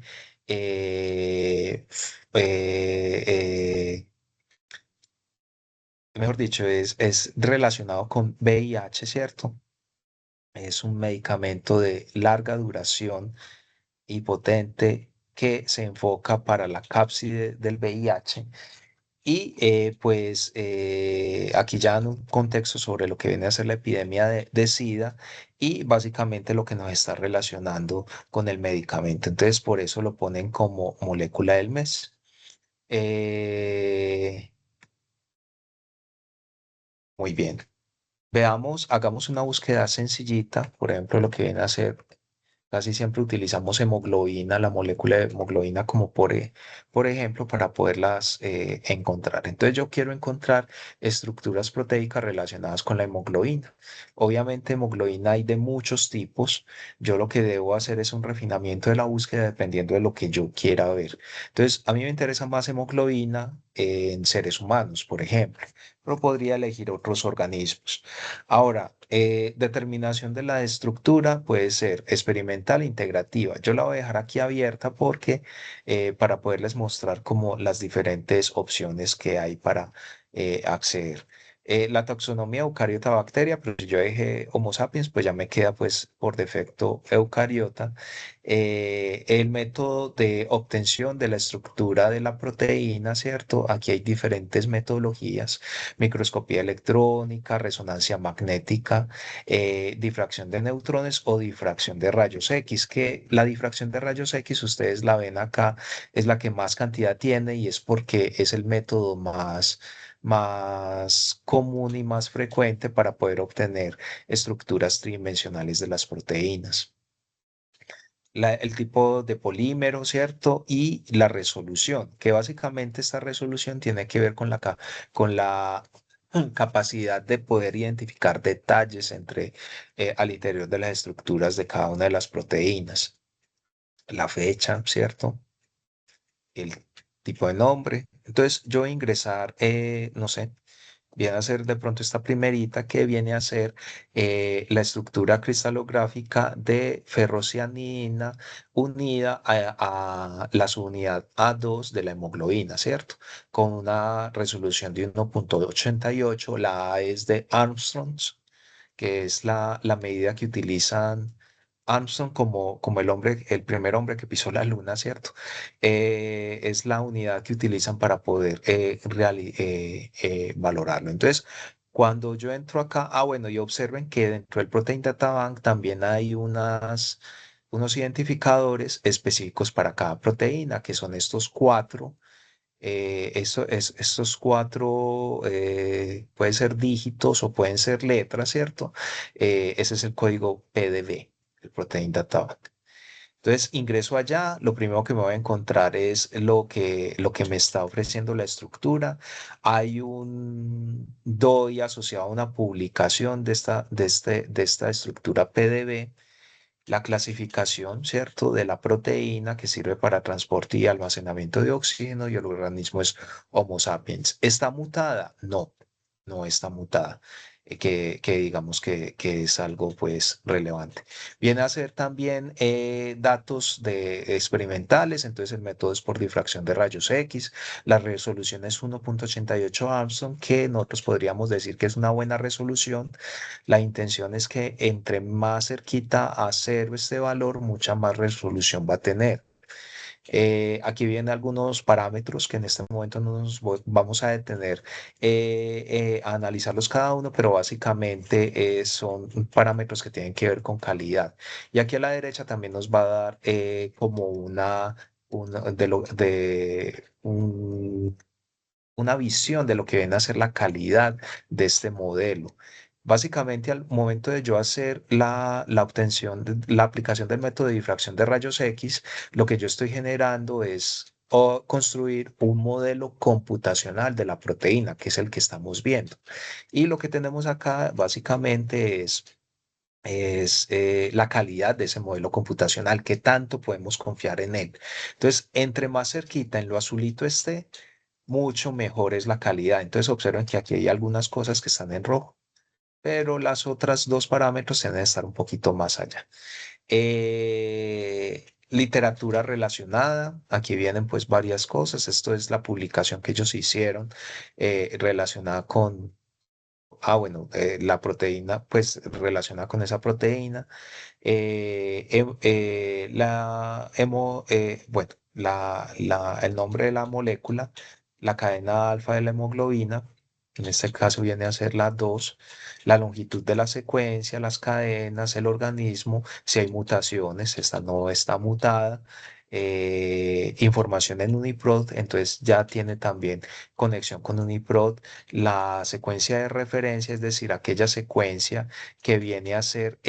mejor dicho, es relacionado con VIH, ¿cierto? Es un medicamento de larga duración y potente que se enfoca para la cápside del VIH. Y pues aquí ya en un contexto sobre lo que viene a ser la epidemia de SIDA y básicamente lo que nos está relacionando con el medicamento. Entonces, por eso lo ponen como molécula del mes. Eh, Muy bien. Veamos, hagamos una búsqueda sencillita, por ejemplo, lo que viene a ser. Casi siempre utilizamos hemoglobina, la molécula de hemoglobina como por ejemplo para poderlas encontrar. Entonces yo quiero encontrar estructuras proteicas relacionadas con la hemoglobina. Obviamente hemoglobina hay de muchos tipos. Yo lo que debo hacer es un refinamiento de la búsqueda dependiendo de lo que yo quiera ver. Entonces a mí me interesa más hemoglobina en seres humanos, por ejemplo, pero podría elegir otros organismos. Ahora, determinación de la estructura puede ser experimental e integrativa. Yo la voy a dejar aquí abierta porque para poderles mostrar como las diferentes opciones que hay para acceder. La taxonomía eucariota bacteria, pero si yo dejé Homo sapiens, pues ya me queda pues por defecto eucariota. El método de obtención de la estructura de la proteína, ¿cierto? Aquí hay diferentes metodologías: microscopía electrónica, resonancia magnética, difracción de neutrones o difracción de rayos X, que la difracción de rayos X, ustedes la ven acá, es la que más cantidad tiene y es porque es el método más común y más frecuente para poder obtener estructuras tridimensionales de las proteínas. El tipo de polímero, ¿cierto? Y la resolución, que básicamente esta resolución tiene que ver con la capacidad de poder identificar detalles al interior de las estructuras de cada una de las proteínas. La fecha, ¿cierto? El tipo de nombre. Entonces, yo voy a ingresar, no sé, viene a ser de pronto esta primerita que viene a ser la estructura cristalográfica de ferrocianina unida a la subunidad A2 de la hemoglobina, ¿cierto? Con una resolución de 1,88. La A es de Armstrongs, que es la medida que utilizan Armstrong como el hombre, el primer hombre que pisó la luna, ¿cierto? Es la unidad que utilizan para poder valorarlo. Entonces, cuando yo entro acá, bueno, y observen que dentro del Protein Data Bank también hay unos identificadores específicos para cada proteína, que son estos cuatro. Estos cuatro pueden ser dígitos o pueden ser letras, ¿cierto? Ese es el código PDB, el Protein Data Bank. Entonces ingreso allá, lo primero que me voy a encontrar es lo que me está ofreciendo la estructura. Hay un DOI asociado a una publicación de esta estructura PDB, la clasificación, ¿cierto?, de la proteína que sirve para transporte y almacenamiento de oxígeno y el organismo es Homo sapiens. ¿Está mutada? No, no está mutada. Que digamos que es algo pues relevante. Viene a ser también datos experimentales, entonces el método es por difracción de rayos X, la resolución es 1,88 Armstrong, que nosotros podríamos decir que es una buena resolución. La intención es que entre más cerquita a cero este valor, mucha más resolución va a tener. Aquí vienen algunos parámetros que en este momento no vamos a detener a analizarlos cada uno, pero básicamente son parámetros que tienen que ver con calidad. Y aquí a la derecha también nos va a dar como una visión de lo que viene a ser la calidad de este modelo. Básicamente, al momento de yo hacer la obtención, la aplicación del método de difracción de rayos X, lo que yo estoy generando es construir un modelo computacional de la proteína, que es el que estamos viendo. Y lo que tenemos acá básicamente es la calidad de ese modelo computacional, qué tanto podemos confiar en él. Entonces, entre más cerquita en lo azulito esté, mucho mejor es la calidad. Entonces observen que aquí hay algunas cosas que están en rojo, pero las otras dos parámetros tienen que estar un poquito más allá. Literatura relacionada, aquí vienen pues varias cosas. Esto es la publicación que ellos hicieron relacionada bueno, la proteína, pues relacionada con esa proteína, bueno, el nombre de la molécula, la cadena alfa de la hemoglobina, en este caso viene a ser la 2, la longitud de la secuencia, las cadenas, el organismo, si hay mutaciones, esta no está mutada, información en UniProt, entonces ya tiene también conexión con UniProt, la secuencia de referencia, es decir, aquella secuencia que viene a ser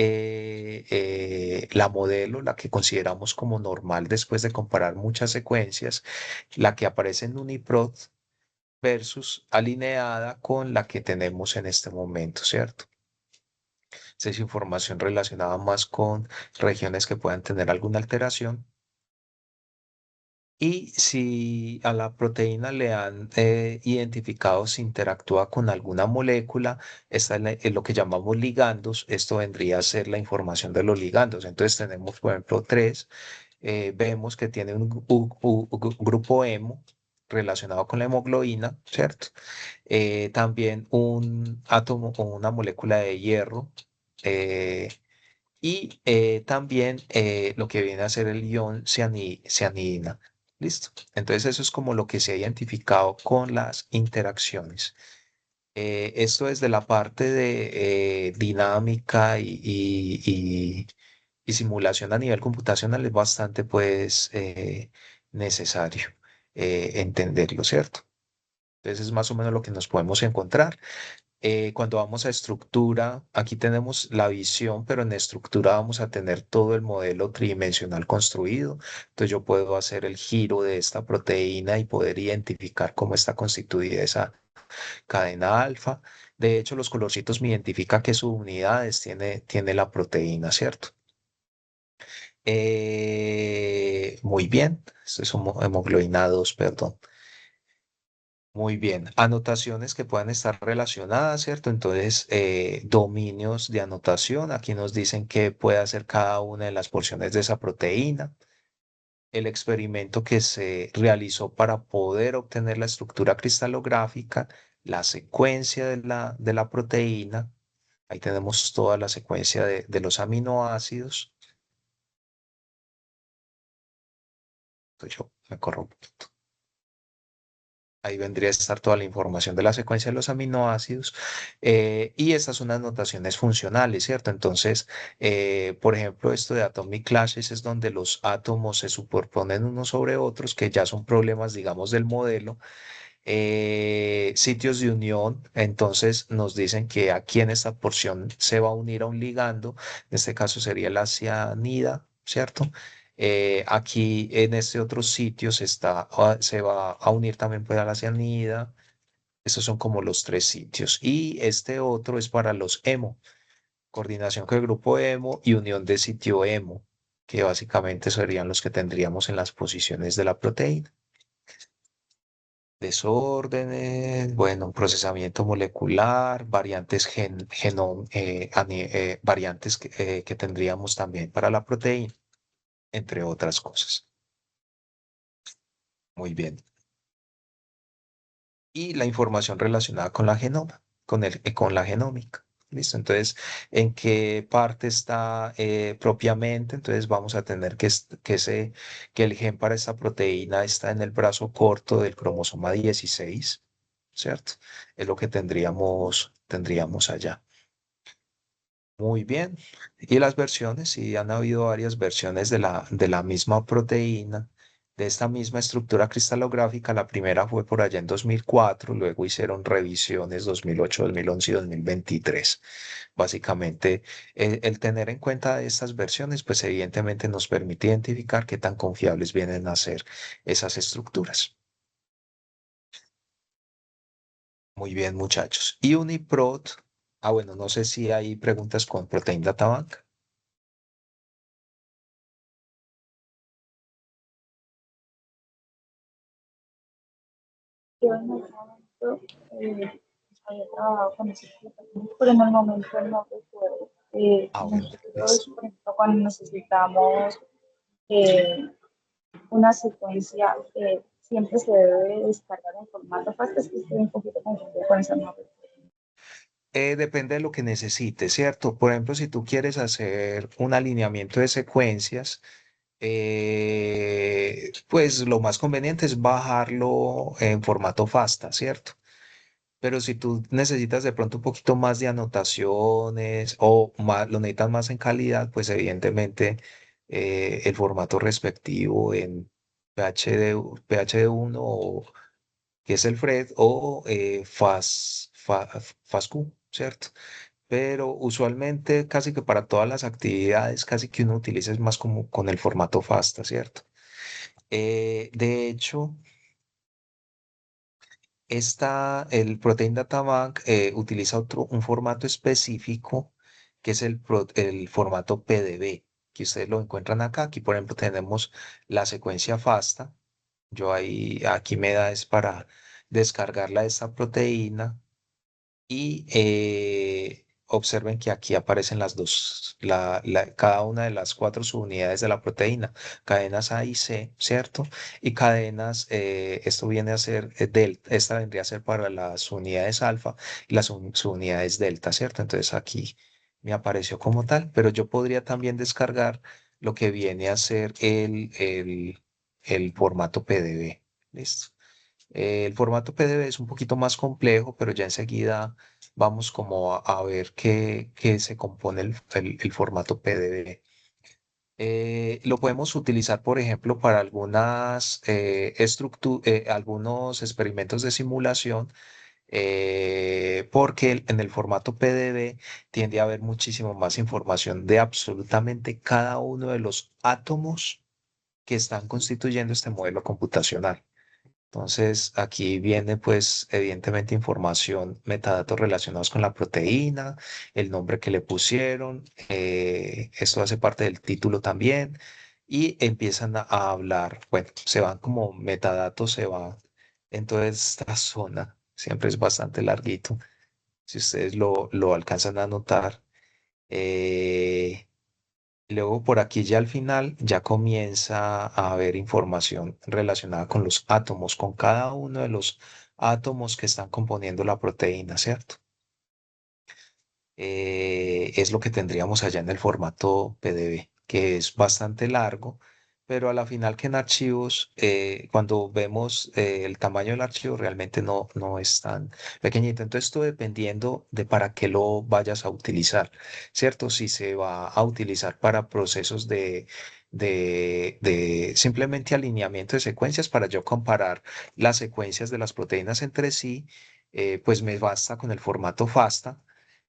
la modelo, la que consideramos como normal después de comparar muchas secuencias, la que aparece en UniProt versus alineada con la que tenemos en este momento, ¿cierto? Esa es información relacionada más con regiones que puedan tener alguna alteración. Y si a la proteína le han identificado si interactúa con alguna molécula, esta es lo que llamamos ligandos. Esto vendría a ser la información de los ligandos. Entonces tenemos, por ejemplo, tres. Vemos que tiene un grupo hemo relacionado con la hemoglobina, ¿cierto? También un átomo o una molécula de hierro. eh, y también lo que viene a ser el ion cianidina. Listo. Entonces eso es como lo que se ha identificado con las interacciones. Esto desde la parte de dinámica y simulación a nivel computacional es bastante pues necesario entenderlo, ¿cierto? Entonces es más o menos lo que nos podemos encontrar. Cuando vamos a estructura, aquí tenemos la visión, pero en estructura vamos a tener todo el modelo tridimensional construido. Entonces yo puedo hacer el giro de esta proteína y poder identificar cómo está constituida esa cadena alfa. De hecho, los colorcitos me identifican qué subunidades tiene la proteína, ¿cierto? Muy bien, esto es hemoglobina 2, perdón. Muy bien, anotaciones que puedan estar relacionadas, ¿cierto? Entonces, dominios de anotación, aquí nos dicen qué puede hacer cada una de las porciones de esa proteína, el experimento que se realizó para poder obtener la estructura cristalográfica, la secuencia de la proteína, ahí tenemos toda la secuencia de los aminoácidos. Entonces yo me corro un poquito. Ahí vendría a estar toda la información de la secuencia de los aminoácidos y estas son las notaciones funcionales, ¿cierto? Entonces, por ejemplo, esto de atomic clashes es donde los átomos se superponen unos sobre otros, que ya son problemas, digamos, del modelo. Sitios de unión, entonces nos dicen que aquí en esta porción se va a unir a un ligando, en este caso sería la cianida, ¿cierto? Aquí en este otro sitio se va a unir también pues a la cianida. Estos son como los tres sitios. Y este otro es para los hemo, coordinación con el grupo hemo y unión de sitio hemo, que básicamente serían los que tendríamos en las posiciones de la proteína. Desórdenes, bueno, procesamiento molecular, variantes, variantes que tendríamos también para la proteína, entre otras cosas. Muy bien. Y la información relacionada con la genoma, con la genómica. ¿Listo? Entonces, ¿en qué parte está propiamente? Entonces vamos a tener que el gen para esta proteína está en el brazo corto del cromosoma 16, ¿cierto? Es lo que tendríamos allá. Muy bien. Y las versiones, sí, han habido varias versiones de la misma proteína, de esta misma estructura cristalográfica. La primera fue por allá en 2004, luego hicieron revisiones 2008, 2011 y 2023. Básicamente, el tener en cuenta estas versiones, pues evidentemente nos permite identificar qué tan confiables vienen a ser esas estructuras. Muy bien, muchachos. Y UniProt, bueno, no sé si hay preguntas con Protein Data Bank. Yo en el momento había trabajado con ese tipo, pero en el momento no recuerdo. Bueno, Nosotros, listo. por ejemplo, cuando necesitamos eh, una secuencia, siempre se debe descargar en formato FASTA, es que estoy un poquito confundida con esa nombre. Depende de lo que necesites, ¿cierto? Por ejemplo, si tú quieres hacer un alineamiento de secuencias, pues lo más conveniente es bajarlo en formato FASTA, ¿cierto? Pero si tú necesitas de pronto un poquito más de anotaciones o más, lo necesitas más en calidad, pues evidentemente el formato respectivo en PHD1 que es el FRED o FASQ, ¿cierto? Pero usualmente casi que para todas las actividades, casi que uno utiliza es más como con el formato FASTA, ¿cierto? De hecho, el Protein Data Bank utiliza un formato específico que es el formato PDB, que ustedes lo encuentran acá. Aquí, por ejemplo, tenemos la secuencia FASTA. Aquí me da es para descargarla esta proteína y observen que aquí aparecen las dos, cada una de las cuatro subunidades de la proteína, cadenas A y C, ¿cierto? Y cadenas, esto viene a ser delta, esta vendría a ser para las unidades alfa y las subunidades delta, ¿cierto? Entonces aquí me apareció como tal, pero yo podría también descargar lo que viene a ser el formato PDB. ¿Listo? El formato PDB es un poquito más complejo, pero ya enseguida vamos como a ver qué se compone el formato PDB. Lo podemos utilizar, por ejemplo, para algunos experimentos de simulación, porque en el formato PDB tiende a haber muchísimo más información de absolutamente cada uno de los átomos que están constituyendo este modelo computacional. Entonces, aquí viene pues evidentemente información, metadatos relacionados con la proteína, el nombre que le pusieron, esto hace parte del título también, y empiezan a hablar, bueno, se van como metadatos, se van en toda esta zona, siempre es bastante larguito, si ustedes lo alcanzan a notar. eh, Luego por aquí ya al final ya comienza a haber información relacionada con los átomos, con cada uno de los átomos que están componiendo la proteína, ¿cierto? Es lo que tendríamos allá en el formato PDB, que es bastante largo, pero a la final que en archivos, cuando vemos el tamaño del archivo, realmente no es tan pequeñito. Entonces, esto dependiendo de para qué lo vayas a utilizar, ¿cierto? Si se va a utilizar para procesos de simplemente alineamiento de secuencias para yo comparar las secuencias de las proteínas entre sí, pues me basta con el formato FASTA,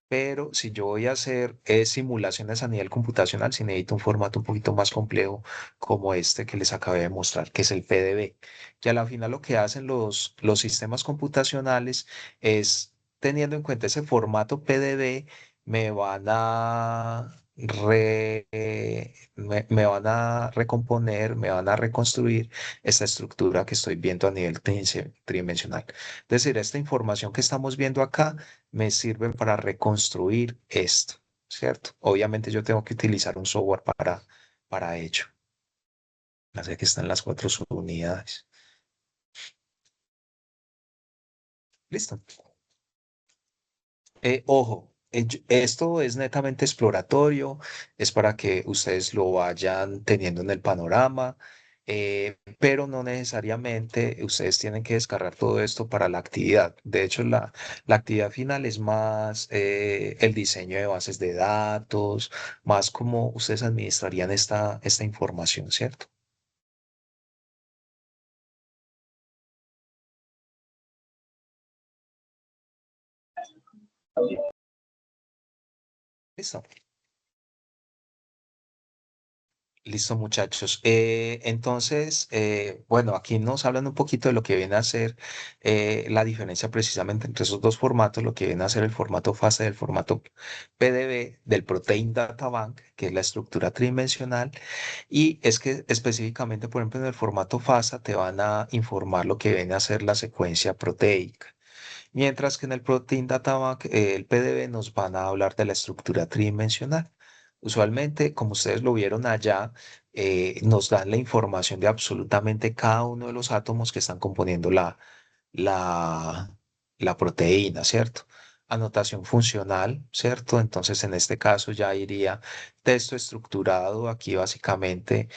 pero si yo voy a hacer simulaciones a nivel computacional, sí necesito un formato un poquito más complejo como este que les acabé de mostrar, que es el PDB. Que a la final lo que hacen los sistemas computacionales es, teniendo en cuenta ese formato PDB, me van a me van a recomponer, me van a reconstruir esta estructura que estoy viendo a nivel tridimensional. Es decir, esta información que estamos viendo acá me sirven para reconstruir esto, ¿cierto? Obviamente yo tengo que utilizar un software para ello. Así que están las cuatro subunidades. Listo. Ojo, esto es netamente exploratorio, es para que ustedes lo vayan teniendo en el panorama, pero no necesariamente ustedes tienen que descargar todo esto para la actividad. De hecho, la actividad final es más el diseño de bases de datos, más cómo ustedes administrarían esta información, ¿cierto? Listo. Listo, muchachos. Entonces, bueno, aquí nos hablan un poquito de lo que viene a ser la diferencia precisamente entre esos dos formatos, lo que viene a ser el formato FASTA y el formato PDB del Protein Data Bank, que es la estructura tridimensional. Y es que específicamente, por ejemplo, en el formato FASTA te van a informar lo que viene a ser la secuencia proteica. Mientras que en el Protein Data Bank, el PDB, nos van a hablar de la estructura tridimensional. Usualmente, como ustedes lo vieron allá, nos dan la información de absolutamente cada uno de los átomos que están componiendo la, la proteína, ¿cierto? anotación funcional, ¿cierto? Entonces, en este caso ya iría texto estructurado. Aquí básicamente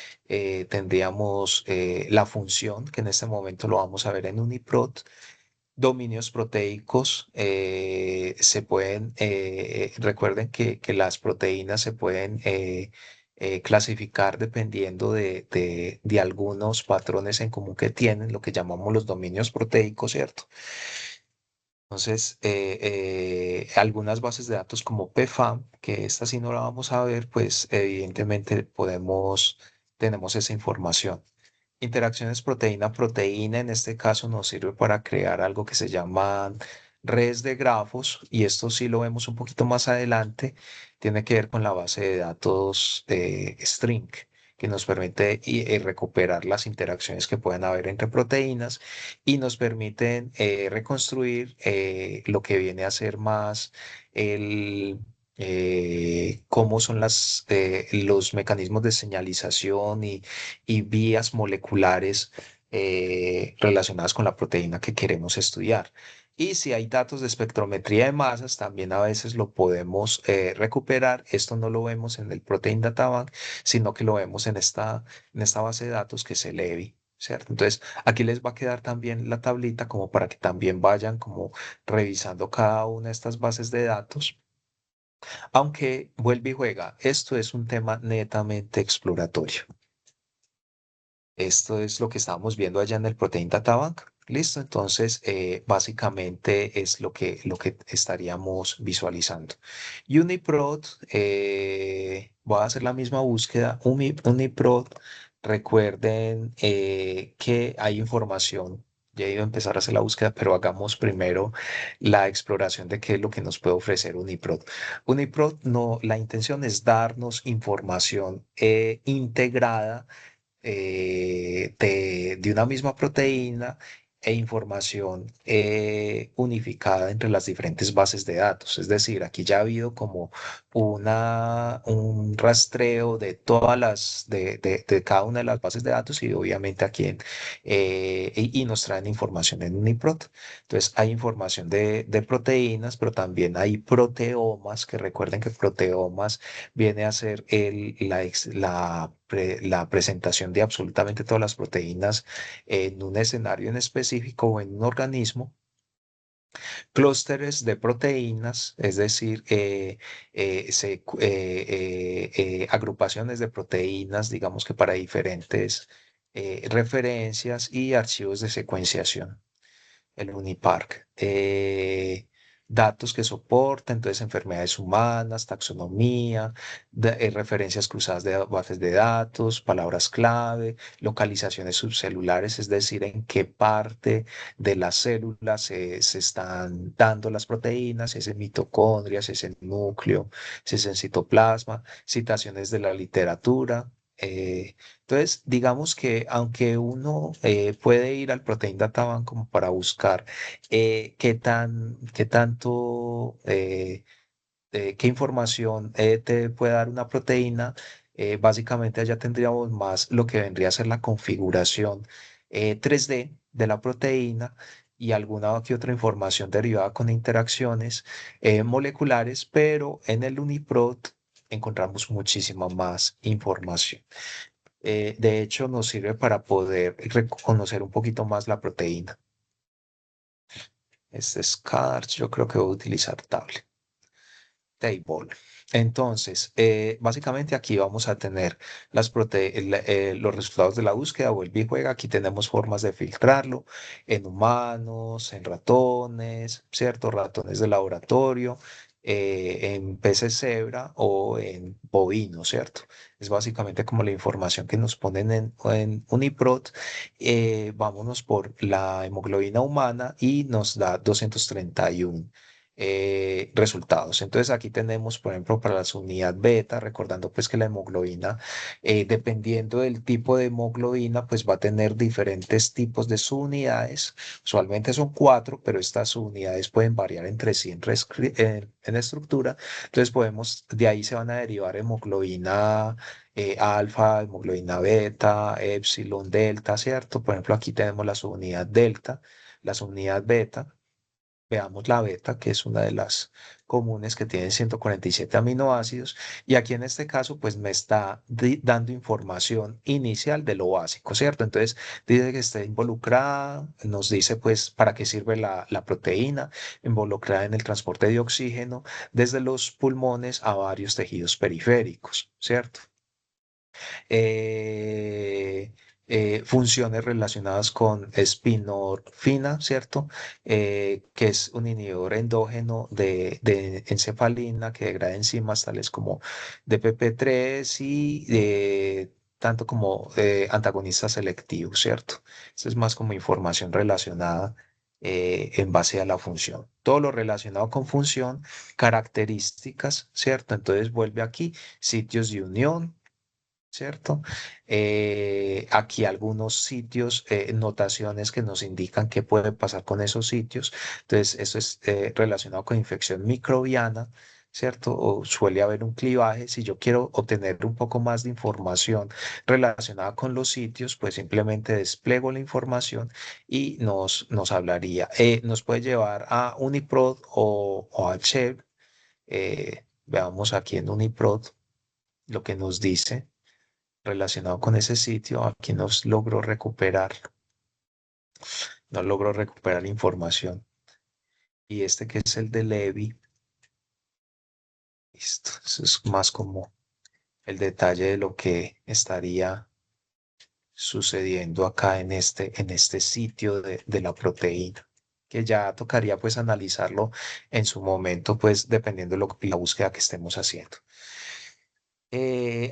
tendríamos la función, que en este momento lo vamos a ver en UniProt. Dominios proteicos se pueden, recuerden que las proteínas se pueden clasificar dependiendo de algunos patrones en común que tienen, lo que llamamos los dominios proteicos, ¿cierto? Entonces, algunas bases de datos como PFAM, que esta sí no la vamos a ver, pues evidentemente tenemos esa información. Interacciones proteína-proteína, en este caso nos sirve para crear algo que se llaman redes de grafos, y esto sí lo vemos un poquito más adelante. Tiene que ver con la base de datos string, que nos permite recuperar las interacciones que pueden haber entre proteínas y nos permiten reconstruir lo que viene a ser más el cómo son los mecanismos de señalización y vías moleculares relacionadas con la proteína que queremos estudiar. Y si hay datos de espectrometría de masas, también a veces lo podemos recuperar. Esto no lo vemos en el Protein Data Bank, sino que lo vemos en esta base de datos que es el EVI, ¿cierto? Entonces, aquí les va a quedar también la tablita como para que también vayan como revisando cada una de estas bases de datos. Aunque vuelve y juega, esto es un tema netamente exploratorio. Esto es lo que estábamos viendo allá en el Protein Data Bank. Listo, entonces básicamente es lo que estaríamos visualizando. UniProt, voy a hacer la misma búsqueda. UniProt, recuerden que hay información. Ya iba a empezar a hacer la búsqueda, pero hagamos primero la exploración de qué es lo que nos puede ofrecer UniProt. UniProt, no, la intención es darnos información integrada de una misma proteína e información unificada entre las diferentes bases de datos. Es decir, aquí ya ha habido como un rastreo de todas de cada una de las bases de datos, y obviamente aquí y nos traen información en UniProt. Entonces hay información de proteínas, pero también hay proteomas, que recuerden que proteomas viene a ser la presentación de absolutamente todas las proteínas en un escenario en específico o en un organismo. Clústeres de proteínas, es decir, agrupaciones de proteínas, digamos que para diferentes referencias, y archivos de secuenciación, el Uniparc. Datos que soporta, entonces enfermedades humanas, taxonomía, referencias cruzadas de bases de datos, palabras clave, localizaciones subcelulares, es decir, en qué parte de las células se están dando las proteínas, si es en mitocondria, si es en núcleo, si es en citoplasma, citaciones de la literatura. Entonces, digamos que aunque uno puede ir al Protein Data Bank como para buscar qué tanto, qué información te puede dar una proteína, básicamente allá tendríamos más lo que vendría a ser la configuración 3D de la proteína y alguna que otra información derivada con interacciones moleculares, pero en el UniProt encontramos muchísima más información. De hecho, nos sirve para poder reconocer un poquito más la proteína. Este es Cards, yo creo que voy a utilizar tablet. Table. Entonces, básicamente aquí vamos a tener los resultados de la búsqueda, vuelve y juega. Aquí tenemos formas de filtrarlo en humanos, en ratones, ¿cierto? Ratones de laboratorio, en peces cebra o en bovinos, ¿cierto? Es básicamente como la información que nos ponen en UniProt. Vámonos por la hemoglobina humana y nos da 231 resultados. Entonces aquí tenemos, por ejemplo, para la subunidad beta, recordando pues que la hemoglobina, dependiendo del tipo de hemoglobina, pues va a tener diferentes tipos de subunidades. Usualmente son cuatro, pero estas subunidades pueden variar entre sí en estructura. Entonces de ahí se van a derivar hemoglobina alfa, hemoglobina beta, epsilon, delta, ¿cierto? Por ejemplo, aquí tenemos la subunidad delta, la subunidad beta. Veamos la beta, que es una de las comunes que tiene 147 aminoácidos. Y aquí en este caso, pues me está dando información inicial de lo básico, ¿cierto? Entonces, dice que está involucrada, nos dice pues para qué sirve la proteína, involucrada en el transporte de oxígeno desde los pulmones a varios tejidos periféricos, ¿cierto? eh, Funciones relacionadas con espinorfina, ¿cierto? Que es un inhibidor endógeno de encefalina que degrada enzimas tales como DPP3 y tanto como antagonistas selectivos, ¿cierto? Eso es más como información relacionada en base a la función. Todo lo relacionado con función, características, ¿cierto? Entonces vuelve aquí, sitios de unión, ¿cierto? Aquí algunos sitios, notaciones que nos indican qué puede pasar con esos sitios. Entonces, eso es relacionado con infección microbiana, ¿cierto? O suele haber un clivaje. Si yo quiero obtener un poco más de información relacionada con los sitios, pues simplemente despliego la información y nos hablaría. Nos puede llevar a Uniprot o a Chef. Veamos aquí en Uniprot lo que nos dice relacionado con ese sitio. Aquí no logro recuperar información. Y este que es el de Levi, listo. Eso es más como el detalle de lo que estaría sucediendo acá en este sitio de la proteína, que ya tocaría pues analizarlo en su momento, pues dependiendo de la búsqueda que estemos haciendo.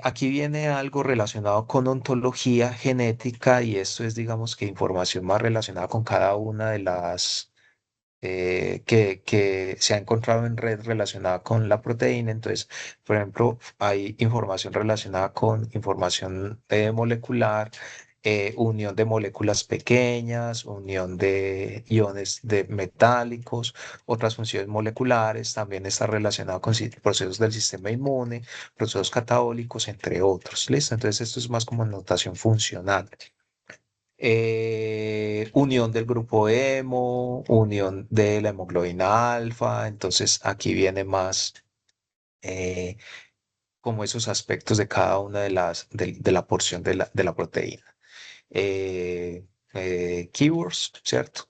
Aquí viene algo relacionado con ontología genética y esto es, digamos, que información más relacionada con cada una de las que se ha encontrado en red relacionada con la proteína. Entonces, por ejemplo, hay información relacionada con información molecular, unión de moléculas pequeñas, unión de iones de metálicos, otras funciones moleculares, también está relacionado con procesos del sistema inmune, procesos catabólicos, entre otros. ¿Listo? Entonces, esto es más como notación funcional. Unión del grupo hemo, unión de la hemoglobina alfa. Entonces aquí viene más eh, como esos aspectos de cada una de la porción de la proteína. eh, Keywords, ¿cierto?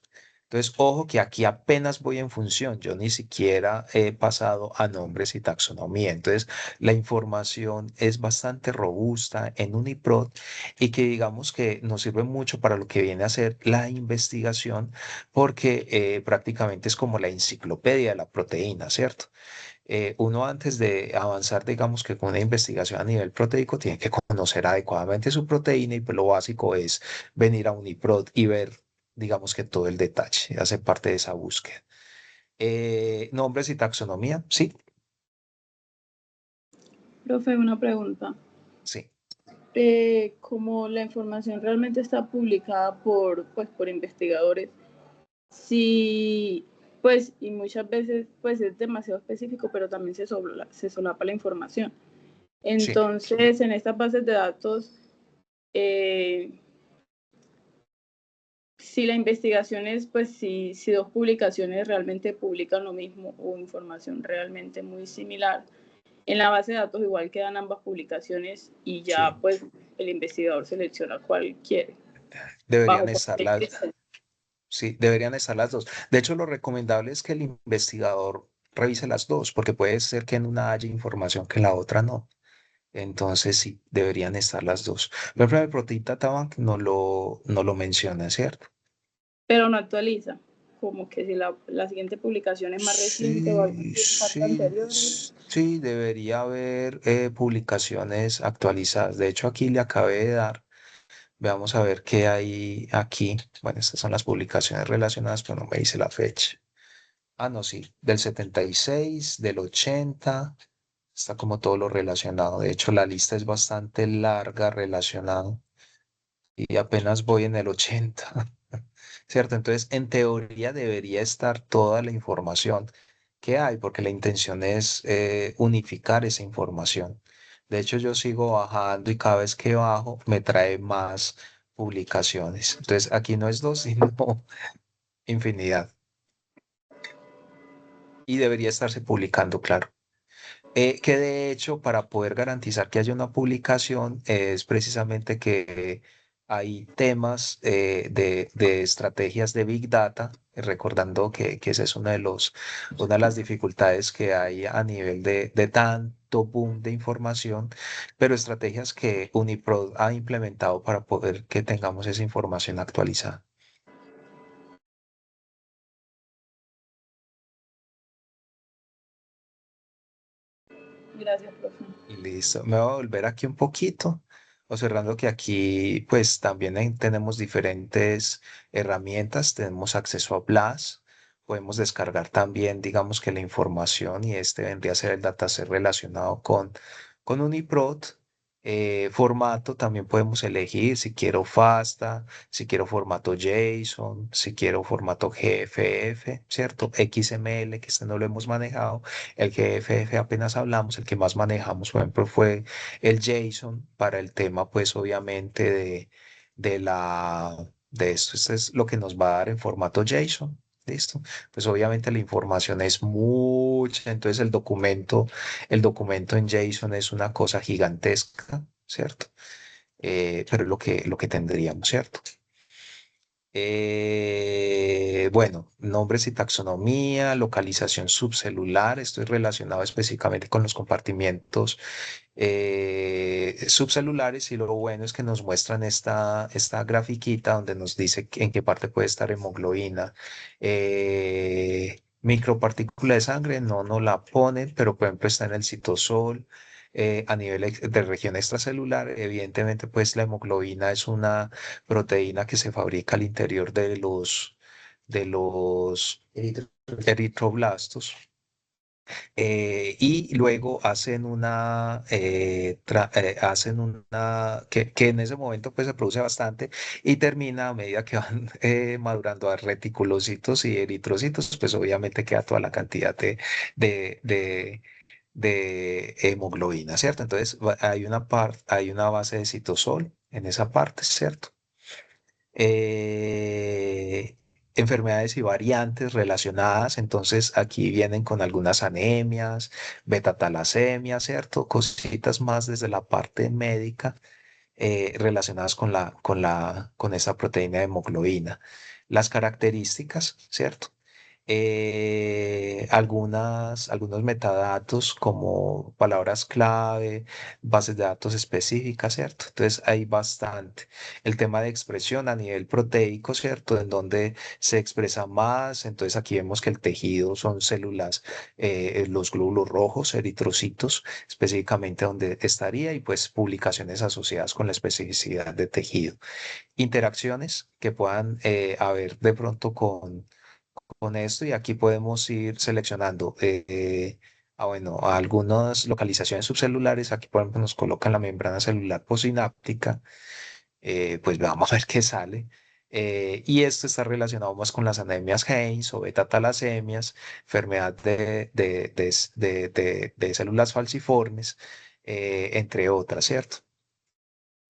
Entonces, ojo que aquí apenas voy en función, yo ni siquiera he pasado a nombres y taxonomía. Entonces, la información es bastante robusta en Uniprot y que digamos que nos sirve mucho para lo que viene a ser la investigación, porque prácticamente es como la enciclopedia de la proteína, ¿cierto? Uno antes de avanzar, digamos que con una investigación a nivel proteico, tiene que conocer adecuadamente su proteína y pues lo básico es venir a Uniprot y ver, digamos que todo el detalle, hace parte de esa búsqueda. Nombres y taxonomía, sí, Profe, una pregunta. sí, Como la información realmente está publicada por investigadores, sí, pues, y muchas veces pues es demasiado específico, pero también se solapa la información. sí. Entonces, en estas bases de datos, eh, si la investigación es, pues, si dos publicaciones realmente publican lo mismo o información realmente muy similar, en la base de datos igual quedan ambas publicaciones y ya, Sí, pues, el investigador selecciona cuál quiere. deberían Bajo estar cualquier criterio. sí, deberían estar las dos. De hecho, lo recomendable es que el investigador revise las dos, porque puede ser que en una haya información que en la otra no. Entonces sí, deberían estar las dos. Por ejemplo, el Protein Data Bank no lo menciona, ¿cierto? Pero no actualiza. Como que si la siguiente publicación es más reciente o algo Sí, así, descarta anteriores. sí, debería haber publicaciones actualizadas. De hecho, aquí le acabé de dar. Veamos a ver qué hay aquí. Bueno, estas son las publicaciones relacionadas, pero no me dice la fecha. Ah, no, sí, del 76, del 80. Está como todo lo relacionado. De hecho, la lista es bastante larga relacionado y apenas voy en el 80. ¿Cierto? Entonces, en teoría debería estar toda la información que hay, porque la intención es unificar esa información. De hecho, yo sigo bajando y cada vez que bajo me trae más publicaciones. Entonces, aquí no es dos, sino infinidad. y debería estarse publicando, claro. Que de hecho, para poder garantizar que haya una publicación, es precisamente que hay temas de estrategias de Big Data, recordando que esa es una de las dificultades que hay a nivel de tanto boom de información, pero estrategias que Uniprod ha implementado para poder que tengamos esa información actualizada. Gracias, profe. Listo, me voy a volver aquí un poquito, observando que aquí pues también tenemos diferentes herramientas, tenemos acceso a Blast, podemos descargar también digamos que la información y este vendría a ser el dataset relacionado con Uniprot. Formato también podemos elegir si quiero FASTA, si quiero formato JSON, si quiero formato GFF, ¿cierto? XML, que este no lo hemos manejado. El GFF apenas hablamos, el que más manejamos, por ejemplo, fue el JSON para el tema, pues obviamente de esto. Esto es lo que nos va a dar en formato JSON. ¿Listo? Pues obviamente la información es mucha, entonces el documento en JSON es una cosa gigantesca, ¿cierto? Pero es lo que tendríamos, ¿cierto? Bueno, nombres y taxonomía, localización subcelular, esto es relacionado específicamente con los compartimientos subcelulares y lo bueno es que nos muestran esta grafiquita donde nos dice en qué parte puede estar hemoglobina. Micropartícula de sangre no la ponen, pero por ejemplo está en el citosol. A nivel de región extracelular, evidentemente, pues la hemoglobina es una proteína que se fabrica al interior de los eritroblastos. Y luego hacen una, que en ese momento pues se produce bastante y termina a medida que van madurando a reticulocitos y eritrocitos, pues obviamente queda toda la cantidad de, de, de hemoglobina, ¿cierto? Entonces hay una base de citosol en esa parte, ¿cierto? eh, Enfermedades y variantes relacionadas. Entonces aquí vienen con algunas anemias, beta-talasemia, ¿cierto? Cositas más desde la parte médica relacionadas con esa proteína de hemoglobina. Las características, ¿cierto? Algunos metadatos como palabras clave, bases de datos específicas, ¿cierto? Entonces hay bastante. El tema de expresión a nivel proteico, ¿cierto? En donde se expresa más. Entonces aquí vemos que el tejido son células, los glóbulos rojos, eritrocitos, específicamente donde estaría y pues publicaciones asociadas con la especificidad de tejido. Interacciones que puedan haber de pronto con esto y aquí podemos ir seleccionando, bueno, algunas localizaciones subcelulares. Aquí, por ejemplo, nos colocan la membrana celular posináptica. Pues vamos a ver qué sale. Y esto está relacionado más con las anemias Heinz o beta-talasemias, enfermedad de células falciformes, entre otras, ¿cierto?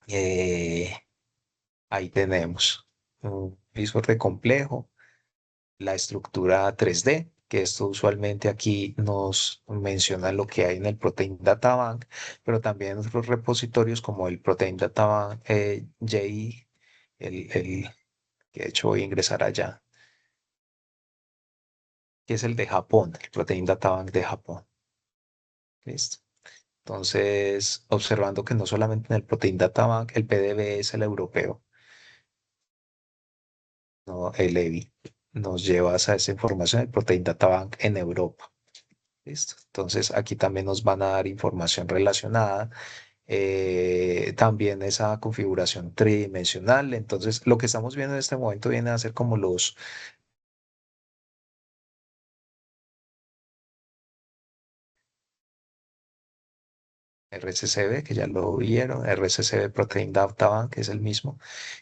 Eh, Ahí tenemos un visual complejo, la estructura 3D, que esto usualmente aquí nos menciona lo que hay en el Protein Data Bank, pero también otros repositorios como el Protein Data Bank JI, el que de hecho voy a ingresar allá, que es el de Japón, el Protein Data Bank de Japón. ¿Listo? Entonces, observando que no solamente en el Protein Data Bank, el PDB es el europeo, no el EBI. Nos llevas a esa información del Protein Data Bank en Europa. ¿Listo? Entonces aquí también nos van a dar información relacionada. También esa configuración tridimensional. Entonces lo que estamos viendo en este momento viene a ser como los RCCB, que ya lo vieron, RCCB Protein Data Bank, que es el mismo,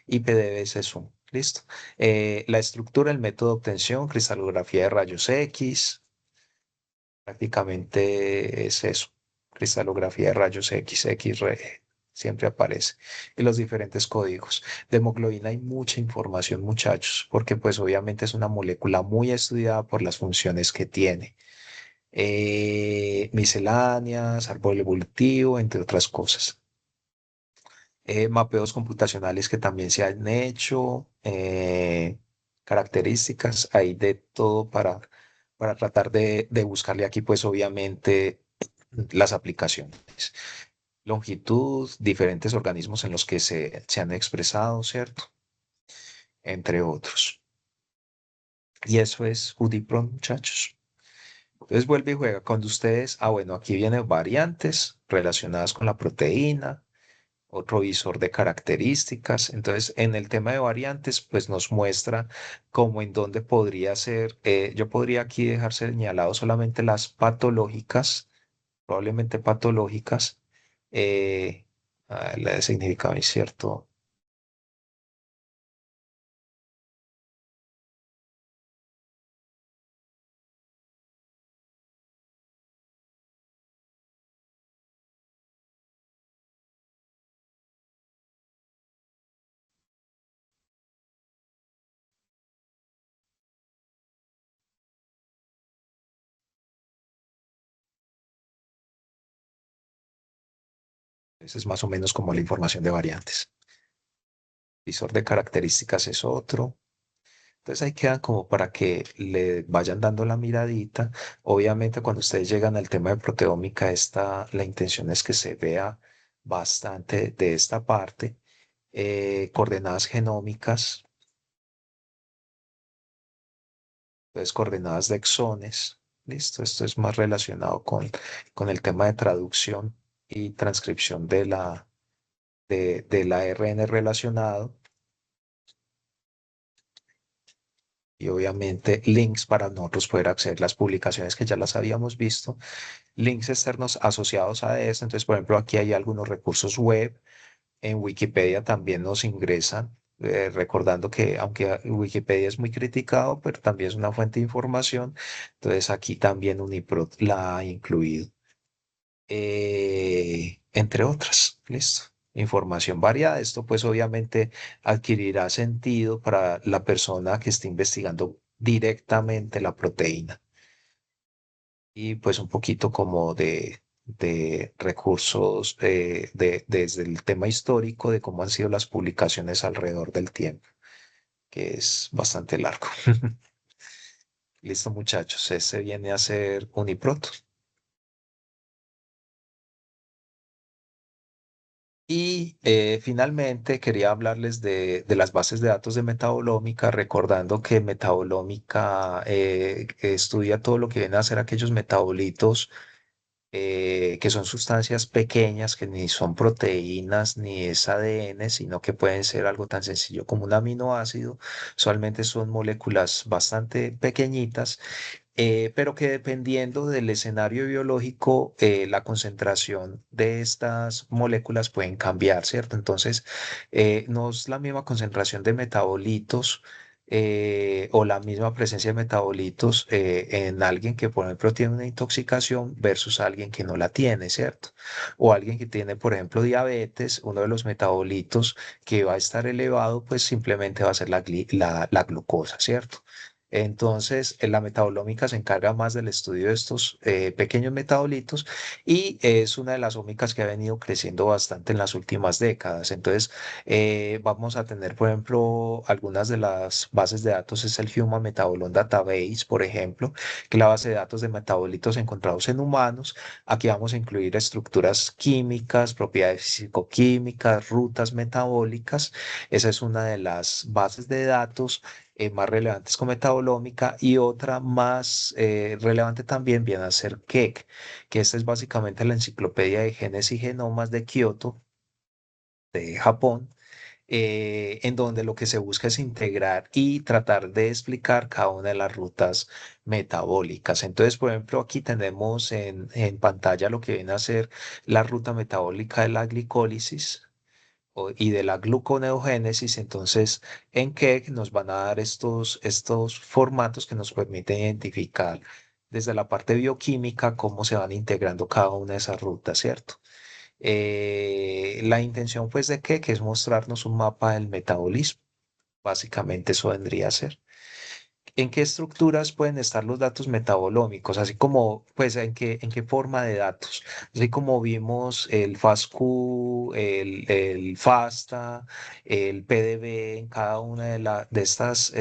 y PDBs Zoom. ¿Listo? La estructura, el método de obtención, cristalografía de rayos X, prácticamente es eso, cristalografía de rayos X, siempre aparece. Y los diferentes códigos. De hemoglobina hay mucha información, muchachos, porque pues obviamente es una molécula muy estudiada por las funciones que tiene. misceláneas, árbol evolutivo, entre otras cosas. Mapeos computacionales que también se han hecho, características, hay de todo para tratar de buscarle aquí, pues obviamente las aplicaciones. Longitud, diferentes organismos en los que se han expresado, ¿cierto? Entre otros. Y eso es UDIPRON, muchachos. Entonces vuelve y juega cuando ustedes, bueno, aquí vienen variantes relacionadas con la proteína, otro visor de características. Entonces, en el tema de variantes, pues nos muestra cómo en dónde podría ser, yo podría aquí dejar señalado solamente las patológicas, probablemente patológicas, eh, la de significado incierto. Esa es más o menos como la información de variantes. Visor de características es otro. Entonces ahí quedan como para que le vayan dando la miradita. Obviamente cuando ustedes llegan al tema de proteómica, la intención es que se vea bastante de esta parte. Coordenadas genómicas, entonces coordenadas de exones. Listo, esto es más relacionado con el tema de traducción y transcripción del ARN relacionado. Y obviamente links para nosotros poder acceder a las publicaciones que ya las habíamos visto, links externos asociados a esto. Entonces, por ejemplo, aquí hay algunos recursos web. En Wikipedia también nos ingresan, recordando que aunque Wikipedia es muy criticado, pero también es una fuente de información. Entonces, aquí también Uniprot la ha incluido, entre otras. Listo. Información variada. Esto pues obviamente adquirirá sentido para la persona que esté investigando directamente la proteína. Y pues un poquito como de recursos desde el tema histórico de cómo han sido las publicaciones alrededor del tiempo, que es bastante largo. Listo, muchachos, ese viene a ser Uniprot. Y finalmente quería hablarles de las bases de datos de metabolómica, recordando que metabolómica estudia todo lo que vienen a ser aquellos metabolitos que son sustancias pequeñas, que ni son proteínas ni es ADN, sino que pueden ser algo tan sencillo como un aminoácido. Usualmente son moléculas bastante pequeñitas, pero que dependiendo del escenario biológico, la concentración de estas moléculas pueden cambiar, ¿cierto? Entonces, no es la misma concentración de metabolitos o la misma presencia de metabolitos en alguien que, por ejemplo, tiene una intoxicación versus alguien que no la tiene, ¿cierto? O alguien que tiene, por ejemplo, diabetes, uno de los metabolitos que va a estar elevado, pues simplemente va a ser la glucosa, ¿cierto? Entonces, la metabolómica se encarga más del estudio de estos pequeños metabolitos y es una de las ómicas que ha venido creciendo bastante en las últimas décadas. Entonces, vamos a tener, por ejemplo, algunas de las bases de datos, es el Human Metabolome Database, por ejemplo, que es la base de datos de metabolitos encontrados en humanos. Aquí vamos a incluir estructuras químicas, propiedades fisicoquímicas, rutas metabólicas. Esa es una de las bases de datos más relevantes con metabolómica, y otra más relevante también viene a ser KEGG, que esta es básicamente la enciclopedia de genes y genomas de Kioto, de Japón, en donde lo que se busca es integrar y tratar de explicar cada una de las rutas metabólicas. Entonces, por ejemplo, aquí tenemos en pantalla lo que viene a ser la ruta metabólica de la glicólisis y de la gluconeogénesis. Entonces, en que nos van a dar estos formatos que nos permiten identificar desde la parte bioquímica cómo se van integrando cada una de esas rutas, ¿cierto? La intención, pues, de que es mostrarnos un mapa del metabolismo. Básicamente eso vendría a ser. ¿En qué estructuras pueden estar los datos metabolómicos? Así como, pues, en qué forma de datos? Así como vimos el FASTQ, el FASTA, el PDB en cada una de estas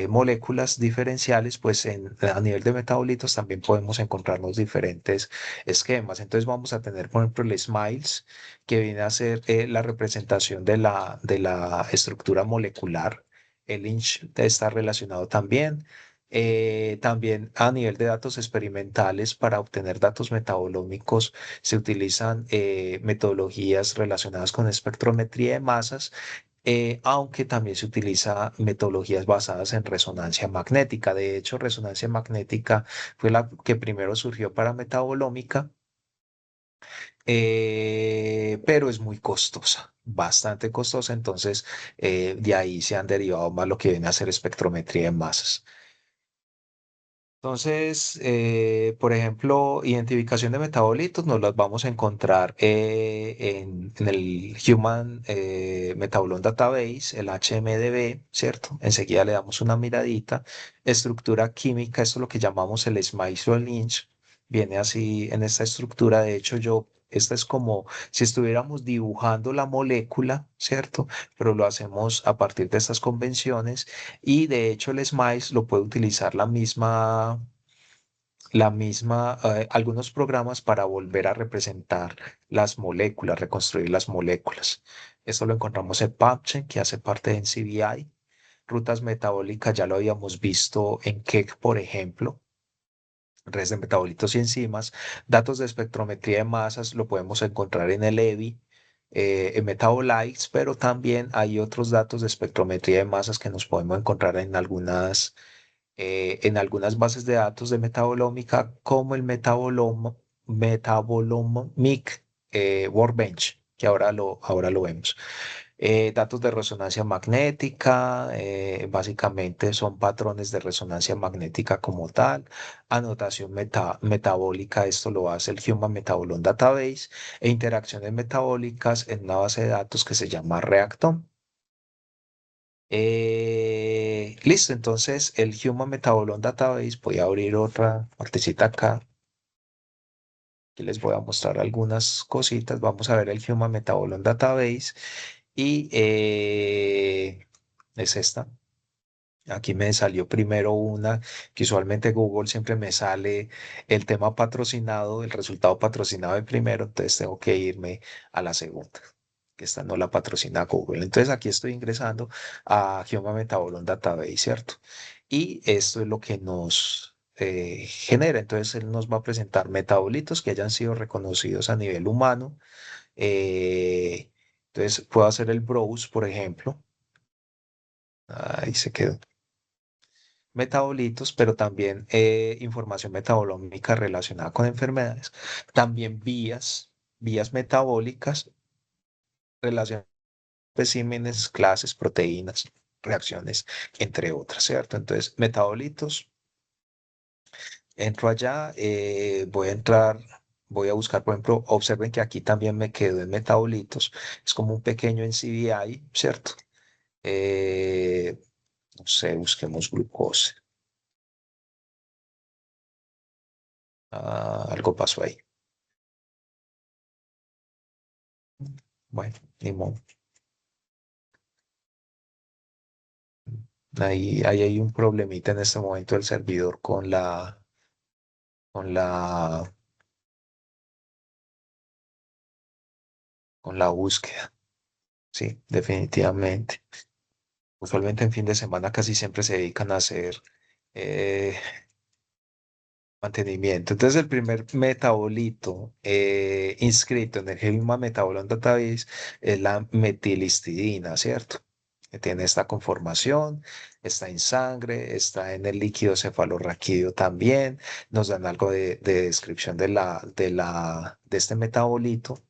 moléculas diferenciales, pues a nivel de metabolitos también podemos encontrarnos diferentes esquemas. Entonces vamos a tener, por ejemplo, el SMILES, que viene a ser la representación de la estructura molecular. El Lynch está relacionado también. También a nivel de datos experimentales, para obtener datos metabolómicos se utilizan metodologías relacionadas con espectrometría de masas, aunque también se utiliza metodologías basadas en resonancia magnética. De hecho, resonancia magnética fue la que primero surgió para metabolómica, pero es muy costosa, bastante costosa. Entonces, de ahí se han derivado más lo que viene a ser espectrometría de masas. Entonces, por ejemplo, identificación de metabolitos nos las vamos a encontrar en el Human Metabolome Database, el HMDB, ¿cierto? Enseguida le damos una miradita. Estructura química, esto es lo que llamamos el Smyslov-Lynch, viene así en esta estructura. De hecho, esta es como si estuviéramos dibujando la molécula, ¿cierto? Pero lo hacemos a partir de estas convenciones, y de hecho el SMILES lo puede utilizar algunos programas para volver a representar las moléculas, reconstruir las moléculas. Esto lo encontramos en PubChem, que hace parte de NCBI. Rutas metabólicas ya lo habíamos visto en KEGG, por ejemplo, redes de metabolitos y enzimas. Datos de espectrometría de masas lo podemos encontrar en el EBI, en Metabolites, pero también hay otros datos de espectrometría de masas que nos podemos encontrar en algunas bases de datos de metabolómica, como el Metabolomic Workbench, que ahora lo vemos. Datos de resonancia magnética, básicamente son patrones de resonancia magnética como tal. Anotación metabólica, esto lo hace el Human Metabolome Database, e interacciones metabólicas en una base de datos que se llama Reactome. Listo, entonces el Human Metabolome Database, voy a abrir otra partecita acá, que les voy a mostrar algunas cositas. Vamos a ver el Human Metabolome Database, y es esta. Aquí me salió primero una, que usualmente Google siempre me sale el tema patrocinado, el resultado patrocinado de primero, entonces tengo que irme a la segunda, que esta no la patrocina Google. Entonces aquí estoy ingresando a Human Metabolome Database, ¿cierto? Y esto es lo que nos genera. Entonces él nos va a presentar metabolitos que hayan sido reconocidos a nivel humano. Eh, entonces puedo hacer el browse, por ejemplo. Ahí se quedó. Metabolitos, pero también información metabolómica relacionada con enfermedades. También vías metabólicas relacionadas con especímenes, clases, proteínas, reacciones, entre otras, ¿cierto? Entonces, metabolitos, entro allá, voy a buscar, por ejemplo, observen que aquí también me quedo en metabolitos, es como un pequeño NCBI, ¿cierto? Eh, no sé, busquemos glucosa. Algo pasó ahí. Bueno, ni modo. Ahí hay un problemita en este momento del servidor con la, con la búsqueda. Sí, definitivamente. Usualmente en fin de semana casi siempre se dedican a hacer eh, mantenimiento. Entonces, el primer metabolito inscrito en el Human Metabolome Database es la metilhistidina, ¿cierto? Que tiene esta conformación, está en sangre, está en el líquido cefalorraquídeo también. Nos dan algo de descripción de este metabolito,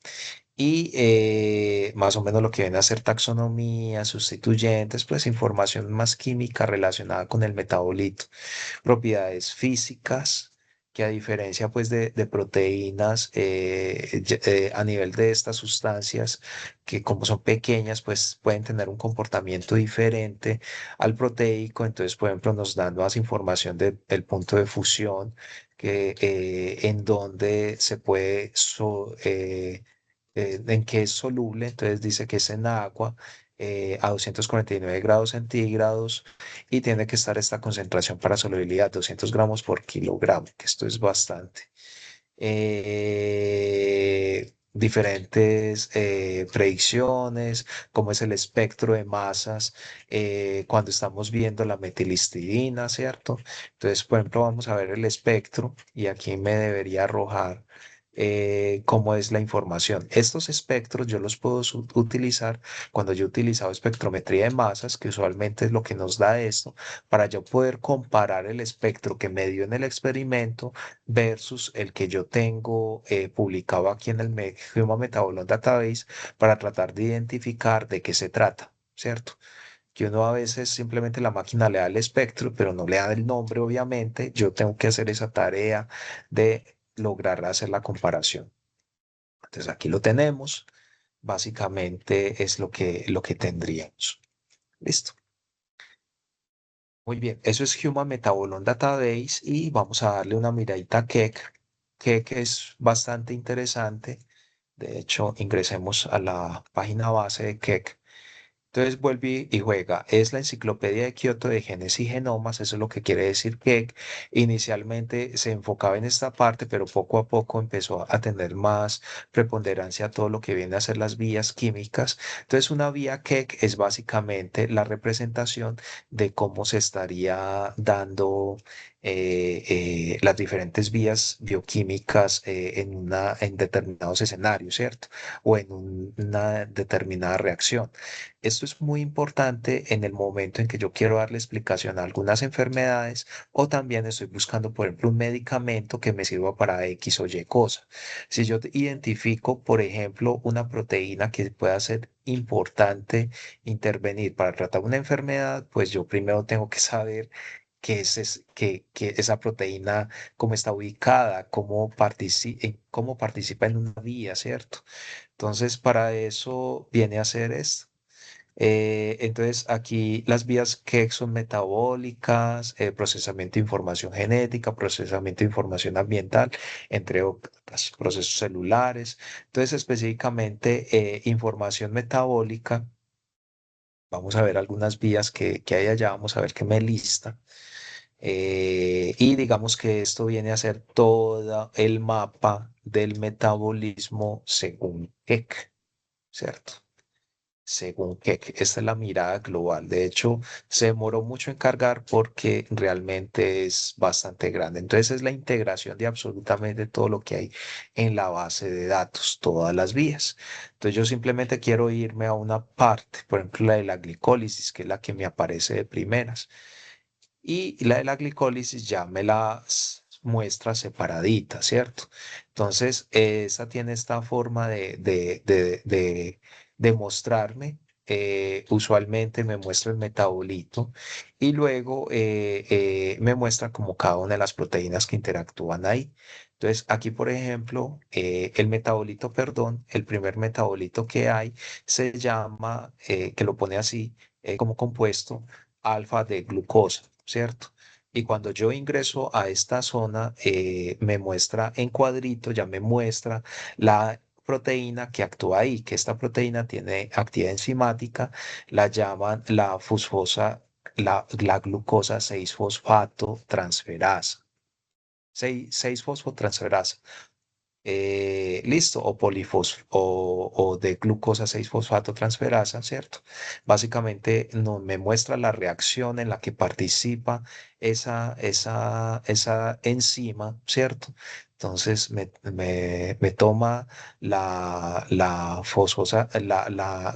y más o menos lo que viene a ser taxonomía, sustituyentes, pues información más química relacionada con el metabolito, propiedades físicas que a diferencia pues de proteínas a nivel de estas sustancias que como son pequeñas pues pueden tener un comportamiento diferente al proteico, entonces por ejemplo nos dan más información del punto de fusión que en donde se puede en qué es soluble, entonces dice que es en agua a 249 grados centígrados y tiene que estar esta concentración para solubilidad, 200 gramos por kilogramo, que esto es bastante. Diferentes predicciones, como es el espectro de masas cuando estamos viendo la metilhistidina, ¿cierto? Entonces, por ejemplo, vamos a ver el espectro y aquí me debería arrojar cómo es la información. Estos espectros yo los puedo utilizar cuando yo he utilizado espectrometría de masas, que usualmente es lo que nos da esto, para yo poder comparar el espectro que me dio en el experimento versus el que yo tengo publicado aquí en el Human Metabolome Database para tratar de identificar de qué se trata, ¿cierto? Que uno a veces simplemente la máquina le da el espectro, pero no le da el nombre, obviamente. Yo tengo que hacer esa tarea de lograr hacer la comparación. Entonces aquí lo tenemos. Básicamente es lo que tendríamos. Listo. Muy bien, eso es Human Metabolome Database y vamos a darle una miradita a Keck. Keck es bastante interesante. De hecho, ingresemos a la página base de Keck. Entonces vuelve y juega. Es la enciclopedia de Kioto de genes y genomas. Eso es lo que quiere decir que inicialmente se enfocaba en esta parte, pero poco a poco empezó a tener más preponderancia a todo lo que viene a ser las vías químicas. Entonces una vía Keck es básicamente la representación de cómo se estaría dando las diferentes vías bioquímicas en determinados escenarios, ¿cierto? O en una determinada reacción. Esto es muy importante en el momento en que yo quiero darle explicación a algunas enfermedades o también estoy buscando, por ejemplo, un medicamento que me sirva para X o Y cosa. Si yo identifico, por ejemplo, una proteína que pueda ser importante intervenir para tratar una enfermedad, pues yo primero tengo que saber que esa proteína, cómo está ubicada, cómo participa en una vía, ¿cierto? Entonces, para eso viene a ser esto. Entonces, aquí las vías que son metabólicas, procesamiento de información genética, procesamiento de información ambiental, entre otros procesos celulares. Entonces, específicamente, información metabólica, vamos a ver algunas vías que hay allá, vamos a ver qué me lista. Y digamos que esto viene a ser todo el mapa del metabolismo según Keck, ¿cierto? Según Keck, esta es la mirada global. De hecho, se demoró mucho en cargar porque realmente es bastante grande. Entonces, es la integración de absolutamente todo lo que hay en la base de datos, todas las vías. Entonces, yo simplemente quiero irme a una parte, por ejemplo, la de la glicólisis, que es la que me aparece de primeras. Y la de la glicólisis ya me la muestra separadita, ¿cierto? Entonces, esa tiene esta forma de mostrarme. Usualmente me muestra el metabolito y luego me muestra como cada una de las proteínas que interactúan ahí. Entonces, aquí, por ejemplo, el metabolito, perdón, el primer metabolito que hay se llama, que lo pone así, como compuesto alfa de glucosa, ¿cierto? Y cuando yo ingreso a esta zona, me muestra en cuadrito, ya me muestra la proteína que actúa ahí, que esta proteína tiene actividad enzimática, la llaman la fosfosa, la glucosa 6-fosfato transferasa. 6-fosfotransferasa. Listo, o o de glucosa 6-fosfato transferasa, ¿cierto? Básicamente no, me muestra la reacción en la que participa esa enzima, ¿cierto? Entonces me toma la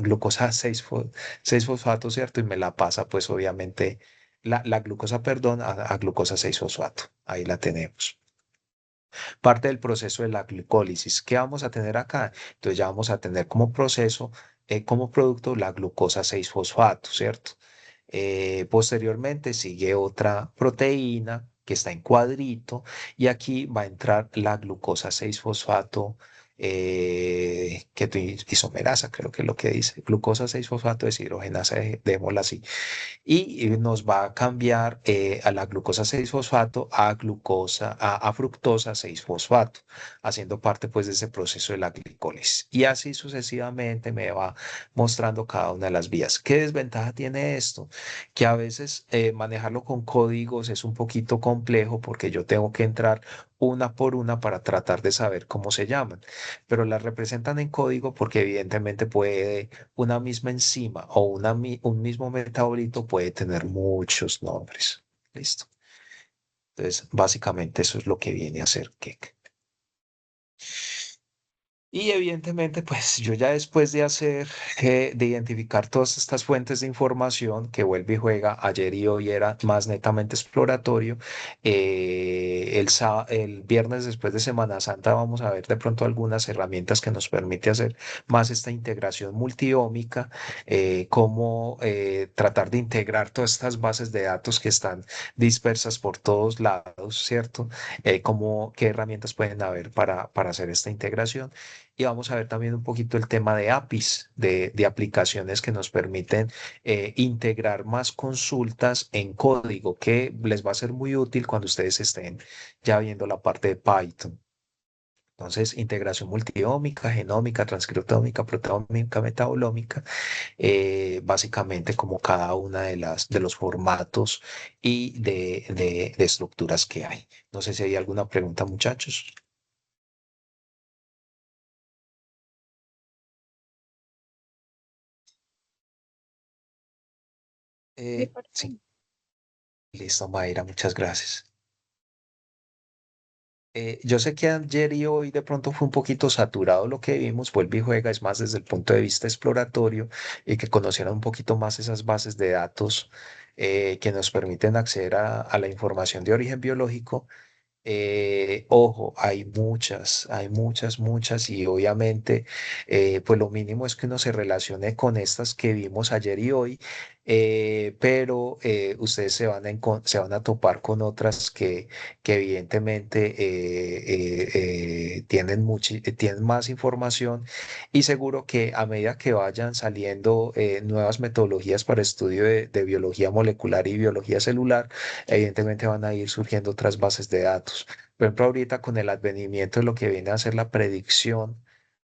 glucosa 6-fosfato, ¿cierto? Y me la pasa, pues obviamente, la glucosa, perdón, a glucosa 6-fosfato. Ahí la tenemos parte del proceso de la glicólisis. ¿Qué vamos a tener acá? Entonces ya vamos a tener como proceso, como producto la glucosa 6-fosfato, ¿cierto? Posteriormente sigue otra proteína que está en cuadrito, y aquí va a entrar la glucosa 6-fosfato, isomerasa, creo que es lo que dice, glucosa 6-fosfato deshidrogenasa, démosla así, y nos va a cambiar a la glucosa 6-fosfato a fructosa 6-fosfato, haciendo parte pues de ese proceso de la glicólisis. Y así sucesivamente me va mostrando cada una de las vías. ¿Qué desventaja tiene esto? Que a veces manejarlo con códigos es un poquito complejo porque yo tengo que entrar una por una para tratar de saber cómo se llaman, pero las representan en código porque evidentemente puede una misma enzima o un mismo metabolito puede tener muchos nombres. Listo. Entonces, básicamente eso es lo que viene a ser Keck. Y evidentemente, pues yo ya después de de identificar todas estas fuentes de información que vuelve y juega, ayer y hoy era más netamente exploratorio, el viernes después de Semana Santa vamos a ver de pronto algunas herramientas que nos permite hacer más esta integración multiómica, cómo tratar de integrar todas estas bases de datos que están dispersas por todos lados, ¿cierto? Qué herramientas pueden haber para hacer esta integración. Y vamos a ver también un poquito el tema de APIs, de aplicaciones que nos permiten integrar más consultas en código, que les va a ser muy útil cuando ustedes estén ya viendo la parte de Python. Entonces, integración multiómica, genómica, transcriptómica, proteómica, metabolómica, básicamente como cada una de los formatos y de estructuras que hay. No sé si hay alguna pregunta, muchachos. Me parece. Sí, listo, Mayra, muchas gracias. Yo sé que ayer y hoy de pronto fue un poquito saturado lo que vimos, vuelve y juega, es más desde el punto de vista exploratorio y que conocieran un poquito más esas bases de datos que nos permiten acceder a la información de origen biológico. Ojo, hay muchas, muchas, y obviamente, pues lo mínimo es que uno se relacione con estas que vimos ayer y hoy, pero ustedes se van a topar con otras que evidentemente tienen más información, y seguro que a medida que vayan saliendo nuevas metodologías para estudio de biología molecular y biología celular, evidentemente van a ir surgiendo otras bases de datos. Por ejemplo, ahorita con el advenimiento de lo que viene a ser la predicción,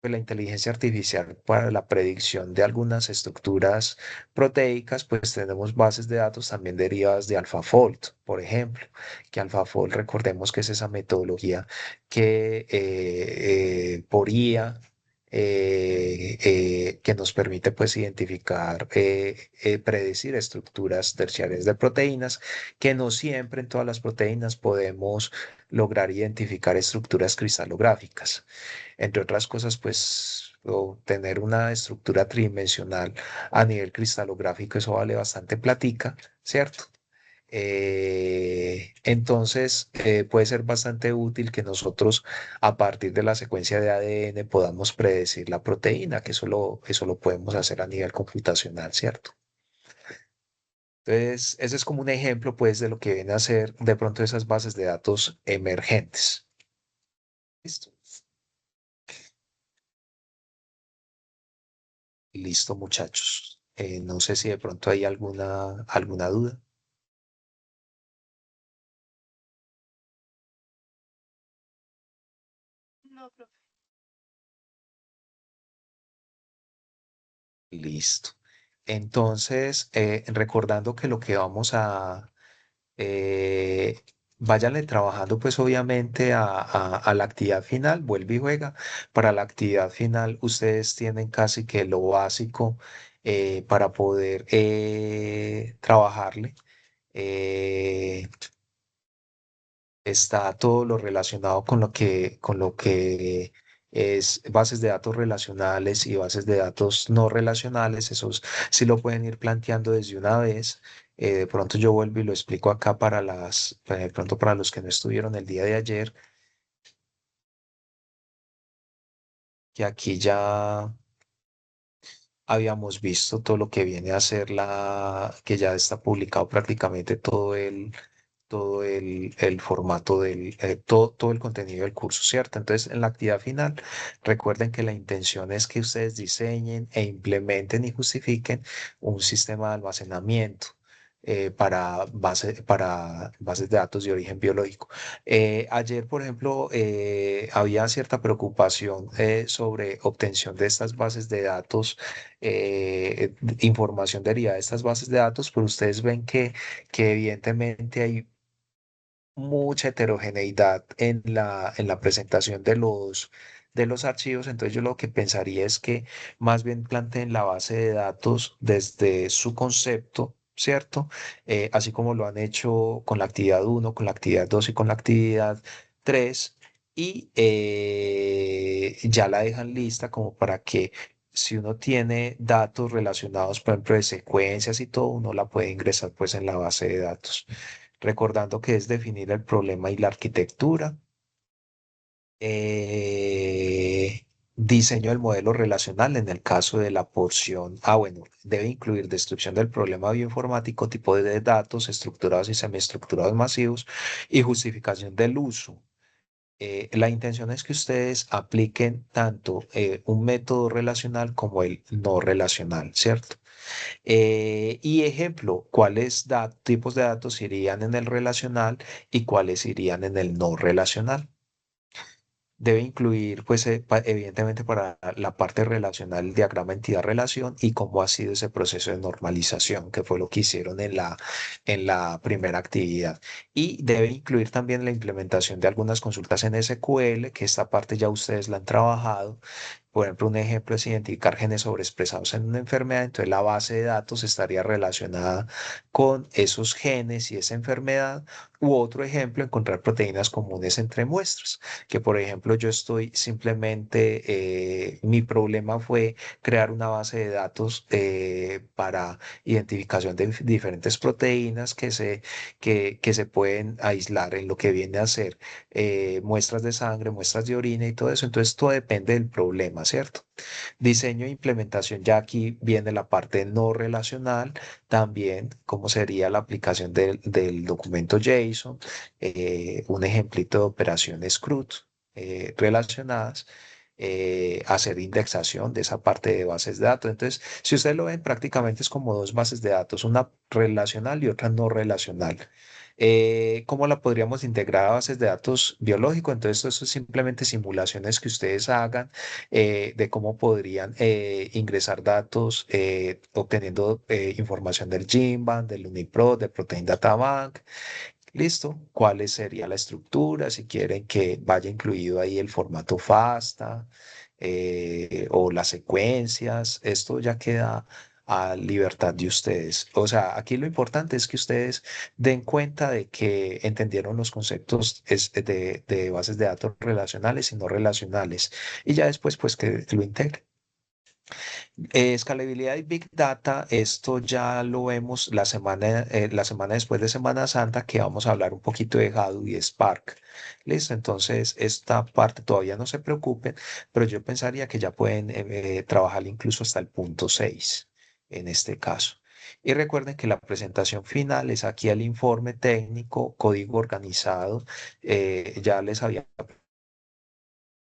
pues la inteligencia artificial para la predicción de algunas estructuras proteicas, pues tenemos bases de datos también derivadas de AlphaFold, por ejemplo, que AlphaFold, recordemos que es esa metodología que por IA, que nos permite pues identificar, predecir estructuras terciarias de proteínas, que no siempre en todas las proteínas podemos lograr identificar estructuras cristalográficas. Entre otras cosas, pues tener una estructura tridimensional a nivel cristalográfico, eso vale bastante platica, ¿cierto? Entonces, puede ser bastante útil que nosotros, a partir de la secuencia de ADN, podamos predecir la proteína, que eso lo podemos hacer a nivel computacional, ¿cierto? Entonces, ese es como un ejemplo, pues, de lo que viene a ser de pronto esas bases de datos emergentes. Listo. Listo, muchachos. No sé si de pronto hay alguna duda. No, profe. Listo. Entonces, recordando que lo que vamos váyanle trabajando pues obviamente a la actividad final, vuelve y juega. Para la actividad final, ustedes tienen casi que lo básico para poder trabajarle. Eh, Está todo lo relacionado con lo que es bases de datos relacionales y bases de datos no relacionales. Esos sí lo pueden ir planteando desde una vez. De pronto yo vuelvo y lo explico acá de pronto para los que no estuvieron el día de ayer, que aquí ya habíamos visto todo lo que viene a ser que ya está publicado prácticamente todo el formato todo el contenido del curso, ¿cierto? Entonces, en la actividad final, recuerden que la intención es que ustedes diseñen e implementen y justifiquen un sistema de almacenamiento para bases de datos de origen biológico. Ayer, por ejemplo, había cierta preocupación sobre obtención de estas bases de datos, información derivada de estas bases de datos, pero ustedes ven que evidentemente hay mucha heterogeneidad en la presentación de los archivos. Entonces yo lo que pensaría es que más bien planteen la base de datos desde su concepto, ¿cierto? Así como lo han hecho con la actividad uno, con la actividad 2 y con la actividad 3. Y ya la dejan lista como para que si uno tiene datos relacionados, por ejemplo, de secuencias y todo, uno la puede ingresar pues en la base de datos, recordando que es definir el problema y la arquitectura, diseño del modelo relacional en el caso de la porción, bueno, debe incluir descripción del problema bioinformático, tipo de datos estructurados y semiestructurados masivos y justificación del uso. La intención es que ustedes apliquen tanto un método relacional como el no relacional, ¿cierto? Y ejemplo, ¿cuáles tipos de datos irían en el relacional y cuáles irían en el no relacional? Debe incluir, pues, evidentemente para la parte relacional, el diagrama entidad-relación y cómo ha sido ese proceso de normalización, que fue lo que hicieron en la primera actividad. Y debe incluir también la implementación de algunas consultas en SQL, que esta parte ya ustedes la han trabajado. Por ejemplo, un ejemplo es identificar genes sobreexpresados en una enfermedad, entonces la base de datos estaría relacionada con esos genes y esa enfermedad. U otro ejemplo, encontrar proteínas comunes entre muestras, que por ejemplo yo estoy simplemente, mi problema fue crear una base de datos para identificación de diferentes proteínas que se pueden aislar en lo que viene a ser muestras de sangre, muestras de orina y todo eso. Entonces, todo depende del problema, ¿cierto? Diseño e implementación, ya aquí viene la parte no relacional, también cómo sería la aplicación del documento JSON, un ejemplito de operaciones CRUD relacionadas. Hacer indexación de esa parte de bases de datos. Entonces, si ustedes lo ven, prácticamente es como dos bases de datos, una relacional y otra no relacional. ¿Cómo la podríamos integrar a bases de datos biológicos? Entonces, eso es simplemente simulaciones que ustedes hagan de cómo podrían ingresar datos obteniendo información del GenBank, del UniProt, del Protein Data Bank. Listo. ¿Cuál sería la estructura? Si quieren que vaya incluido ahí el formato FASTA o las secuencias, esto ya queda a libertad de ustedes. O sea, aquí lo importante es que ustedes den cuenta de que entendieron los conceptos de bases de datos relacionales y no relacionales y ya después pues que lo integren. Escalabilidad y Big Data, esto ya lo vemos la semana después de Semana Santa, que vamos a hablar un poquito de Hadoop y Spark. ¿Listo? Entonces, esta parte todavía no se preocupen, pero yo pensaría que ya pueden trabajar incluso hasta el punto 6 en este caso. Y recuerden que la presentación final es aquí el informe técnico, código organizado. Ya les había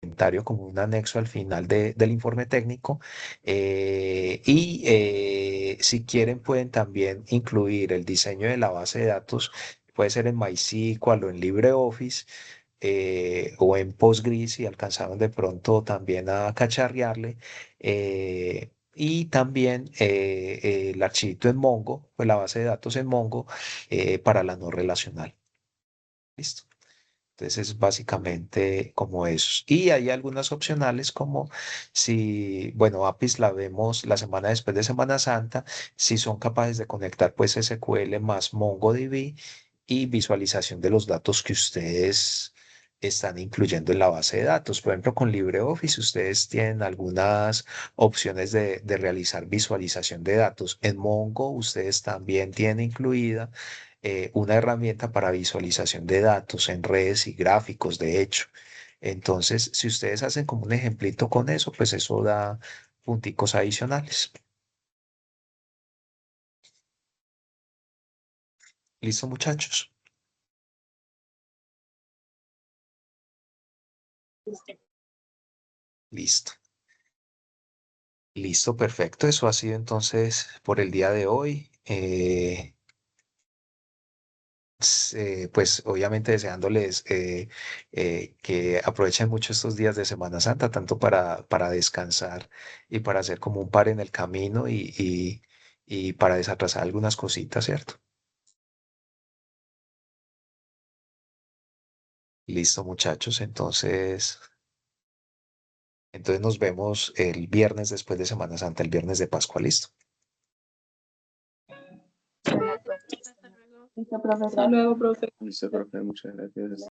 comentario como un anexo al final del informe técnico. Si quieren, pueden también incluir el diseño de la base de datos, puede ser en MySQL o en LibreOffice. O en Postgres si alcanzaron de pronto también a cacharrearle. Y también el archivito en Mongo, pues la base de datos en Mongo para la no relacional. Listo. Entonces es básicamente como eso. Y hay algunas opcionales como si, bueno, APIs la vemos la semana después de Semana Santa, si son capaces de conectar pues SQL más MongoDB y visualización de los datos que ustedes están incluyendo en la base de datos. Por ejemplo, con LibreOffice ustedes tienen algunas opciones de realizar visualización de datos. En Mongo ustedes también tienen incluida una herramienta para visualización de datos en redes y gráficos, de hecho. Entonces, si ustedes hacen como un ejemplito con eso, pues eso da punticos adicionales. ¿Listo, muchachos? Listo. Listo, perfecto. Eso ha sido entonces por el día de hoy. Pues obviamente deseándoles que aprovechen mucho estos días de Semana Santa, tanto para descansar y para hacer como un par en el camino y para desatrasar algunas cositas, ¿cierto? Listo, muchachos. Entonces nos vemos el viernes después de Semana Santa, el viernes de Pascua, listo. Bueno, profe. Hasta luego. Listo, profe, Hasta luego, gracias. profe. Listo, profe, muchas gracias.